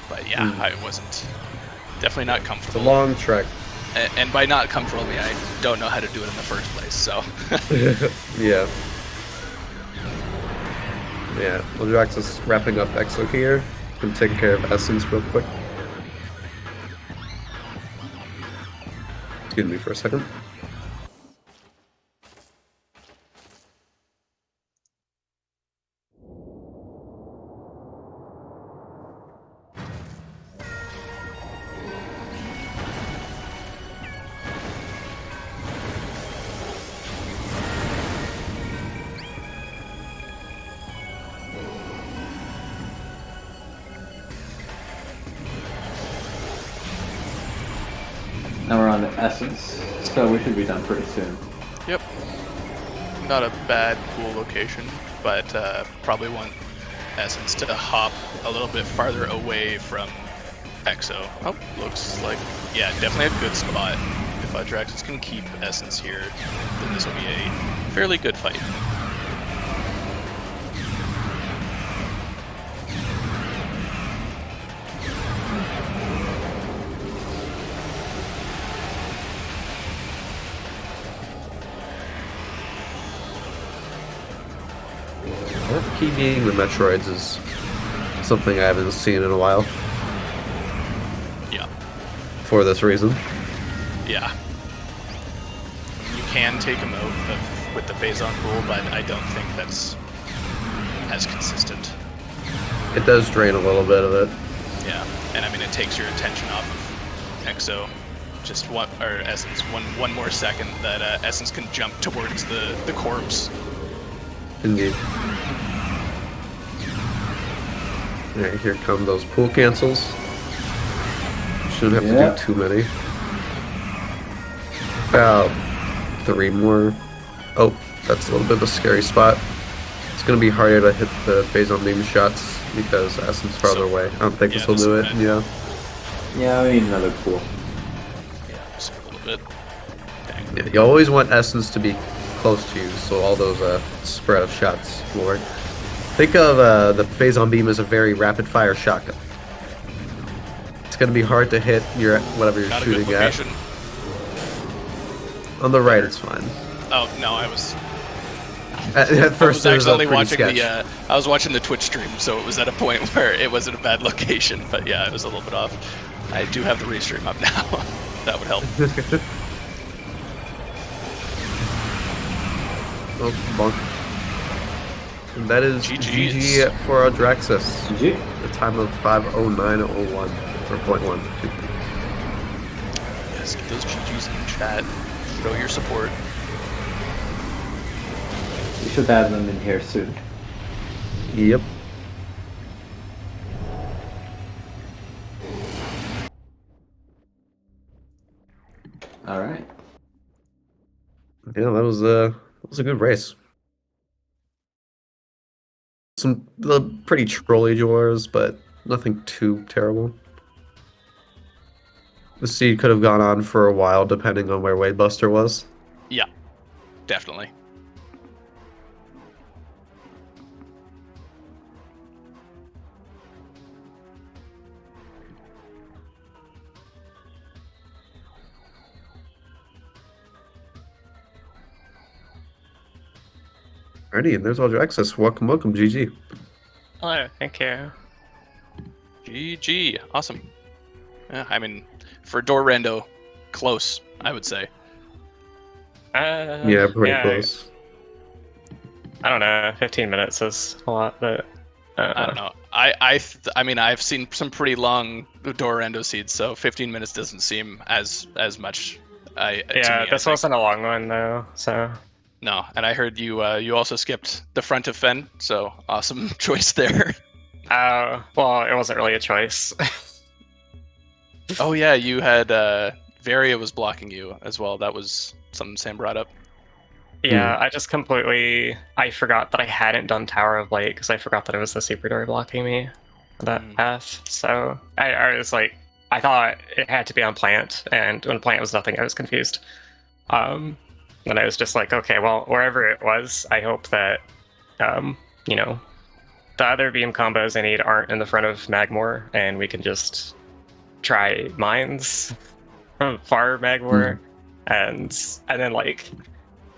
But yeah, I wasn't definitely not comfortable. It's a long trek. And by not comfortable, I mean I don't know how to do it in the first place. So. Yeah. Yeah. Audraxys wrapping up Exo here. Gonna take care of Essence real quick. Excuse me for a second. Now we're on to Essence, so we should be done pretty soon. Yep. Not a bad pool location, but probably want Essence to hop a little bit farther away from Exo. Oh, looks like, yeah, definitely a good spot. If Audraxys can keep Essence here, then this will be a fairly good fight. Key being the Metroids is something I haven't seen in a while. Yeah. For this reason. Yeah. You can take them out of with the phase-on pool, but I don't think that's as consistent. It does drain a little bit of it. Yeah, and I mean it takes your attention off of Exo. Just one, or Essence, one more second that Essence can jump towards the corpse. Indeed. Alright, here come those pool cancels. Shouldn't have to do too many. About 3 more. Oh, that's a little bit of a scary spot. It's going to be harder to hit the phase-on beam shots because Essence farther away. I don't think this will do it. Yeah. Yeah, I need another pool. Yeah, just a little bit. Dang. Yeah, you always want Essence to be close to you, so all those spread of shots will work. Think of the phase-on beam as a very rapid-fire shotgun. It's going to be hard to hit your whatever you're shooting at. On the right, it's fine. Oh no, I was. At first, I was actually watching sketch. I was watching the Twitch stream, so it was at a point where it wasn't a bad location. But yeah, it was a little bit off. I do have the restream up now. That would help. Oh, bonk. And that is GG for Audraxys. GG. The time of 5:09:01 or .1. Yes, get those GGs in the chat. Show your support. We should have them in here soon. Yep. All right. Yeah, that was a good race. Some pretty trolly wars, but nothing too terrible. The seed could have gone on for a while, depending on where Wavebuster was. Yeah, definitely. Alrighty, and there's Audraxys. Welcome, GG. Hello, thank you. GG, awesome. Yeah, I mean, for door rando, close, I would say. Yeah, pretty close. I don't know, 15 minutes is a lot, but I don't know. I mean, I've seen some pretty long door rando seeds, so 15 minutes doesn't seem as much. Yeah, this wasn't a long one though, so. No, and I heard you you also skipped the front of Fen, so awesome choice there. Well, it wasn't really a choice. Oh yeah, you had Varia was blocking you as well. That was something Sam brought up. Yeah, I just I forgot that I hadn't done Tower of Light because I forgot that it was the super door blocking me that path. So I was like, I thought it had to be on plant, and when plant was nothing, I was confused. And I was just like, okay, well, wherever it was, I hope that, you know, the other beam combos I need aren't in the front of Magmor, and we can just try mines from far Magmor, and then like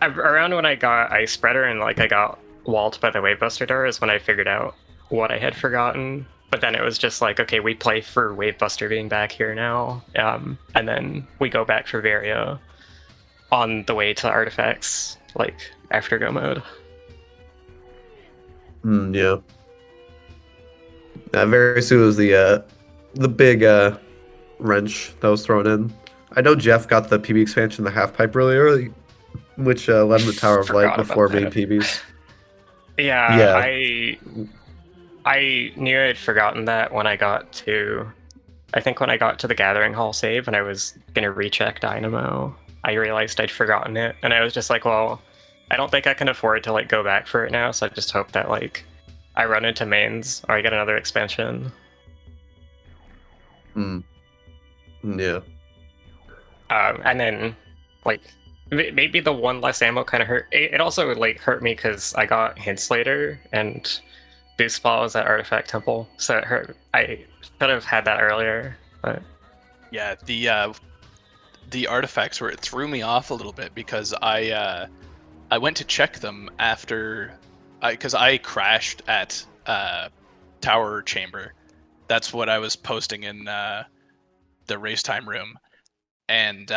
around when I got Ice Spreader and like I got walled by the Wavebuster door is when I figured out what I had forgotten. But then it was just like, okay, we play for Wavebuster being back here now, and then we go back for Varia on the way to artifacts, like after go mode. Yeah. Very soon was the big wrench that was thrown in. I know Jeff got the PB expansion, the half pipe, really early, which led him to Tower of Light before being PBs. Yeah, I knew I'd forgotten that when I got to, I think when I got to the Gathering Hall save and I was gonna recheck Dynamo, I realized I'd forgotten it, and I was just like, well, I don't think I can afford to like go back for it now, so I just hope that like I run into mains or I get another expansion. Yeah. And then like maybe the one less ammo kind of hurt. It also like hurt me because I got hints later and boost ball was at Artifact Temple, so it hurt. I could have had that earlier, but yeah, the artifacts where it threw me off a little bit because I went to check them after because I crashed at Tower Chamber. That's what I was posting in the race time room, and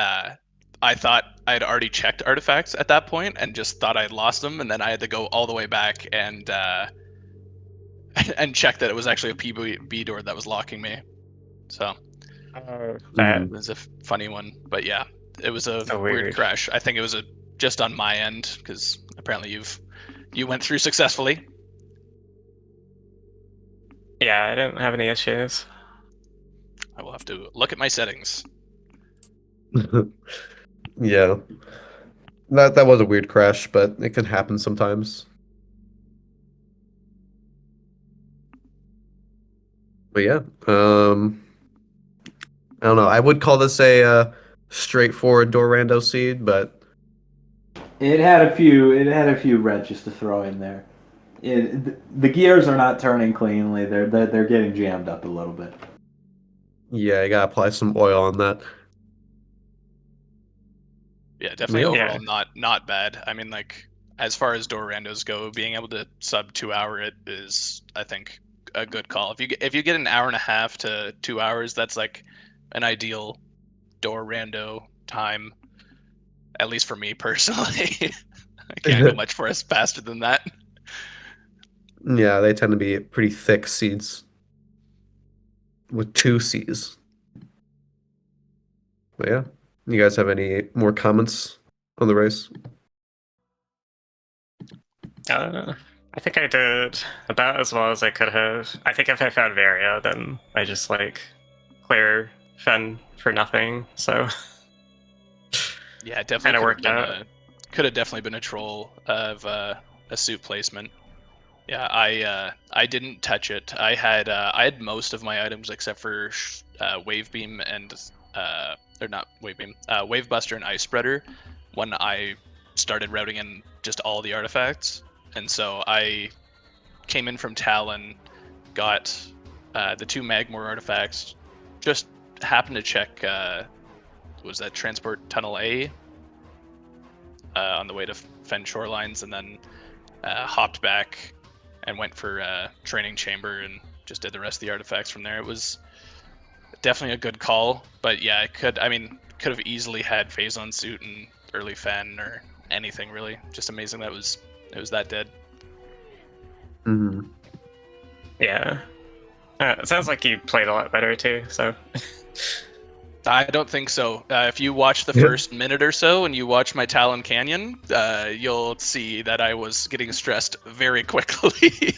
I thought I had already checked artifacts at that point and just thought I had lost them, and then I had to go all the way back and and check that it was actually a PB door that was locking me. So That it was a funny one, but yeah, it was a So weird weird. crash. I think it was just on my end because apparently you went through successfully. Yeah, I didn't have any issues. I will have to look at my settings. Yeah. That was a weird crash, but it can happen sometimes. But yeah, I don't know. I would call this a straightforward door rando seed, but It had a few wrenches to throw in there. The gears are not turning cleanly. They're getting jammed up a little bit. yeah, you gotta apply some oil on that. Yeah, definitely Yeah. overall not bad. I mean, like as far as door randos go, being able to sub 2 hour it is, I think, a good call. If you get an hour and a half to 2 hours, that's like an ideal door rando time. At least for me personally, I can't go much faster than that. Yeah, they tend to be pretty thick seeds with 2 C's. But yeah, you guys have any more comments on the race? I think I did about as well as I could have. I think if I found Varia, then I just like clear Fen for nothing. So Yeah, it definitely worked out. Could have definitely been a troll of a suit placement. Yeah, I didn't touch it. I had most of my items except for wave beam and or not wave beam, wave buster and ice spreader when I started routing in just all the artifacts. And so I came in from Talon, got the 2 Magmor artifacts, just happened to check was that transport tunnel A on the way to Fen Shorelines, and then hopped back and went for training chamber and just did the rest of the artifacts from there. It was definitely a good call, but yeah, could have easily had Phazon suit and early Fen or anything really. Just amazing that it was that dead. Mm-hmm. Yeah. It sounds like you played a lot better too, so. I don't think so. If you watch the first minute or so and you watch my Talon Canyon, you'll see that I was getting stressed very quickly.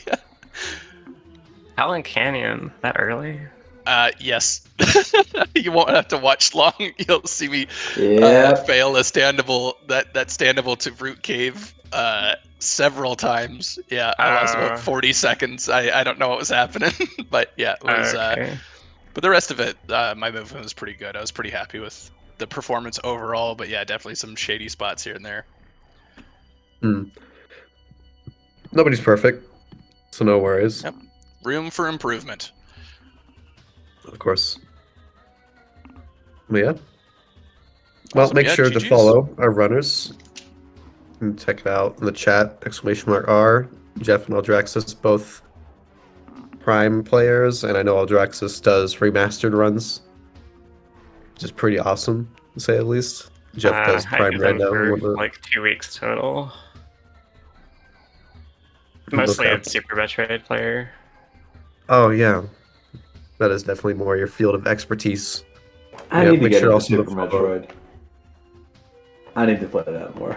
Talon Canyon, that early? Yes. You won't have to watch long. You'll see me fail a standable that standable to Root Cave several times. Yeah, I lost about 40 seconds. I don't know what was happening, but yeah, it was. Okay. But the rest of it, my movement was pretty good. I was pretty happy with the performance overall. But yeah, definitely some shady spots here and there. Nobody's perfect, so no worries. Yep. Room for improvement. Of course. But yeah. Well, Awesome. make Yeah, sure to GGs. follow our runners. And check it out in the chat, !R. Jeff and Audraxys, both Prime players, and I know Audraxys does remastered runs, which is pretty awesome, to say at least. Jeff does I Prime did them Rando. for like 2 weeks total. Mostly Okay. a Super Metroid player. Oh, yeah. That is definitely more your field of expertise. I need to make get sure into also Super to follow- Metroid. I need to play that more.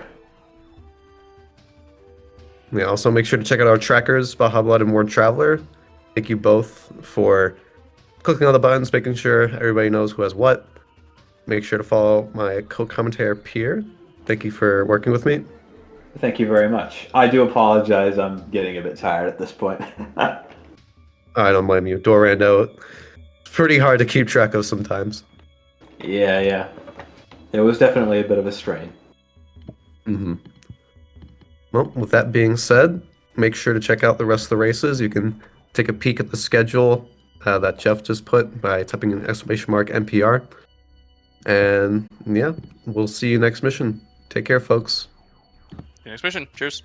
Yeah, also make sure to check out our trackers, Baja Blood and Worn Traveler. Thank you both for clicking on the buttons, making sure everybody knows who has what. Make sure to follow my co-commentator, Pierre. Thank you for working with me. Thank you very much. I do apologize. I'm getting a bit tired at this point. I don't blame you. Dorando, it's pretty hard to keep track of sometimes. Yeah. It was definitely a bit of a strain. Mm-hmm. Well, with that being said, make sure to check out the rest of the races. You can take a peek at the schedule that Jeff just put by typing in !NPR. And yeah, we'll see you next mission. Take care, folks. Next mission. Cheers.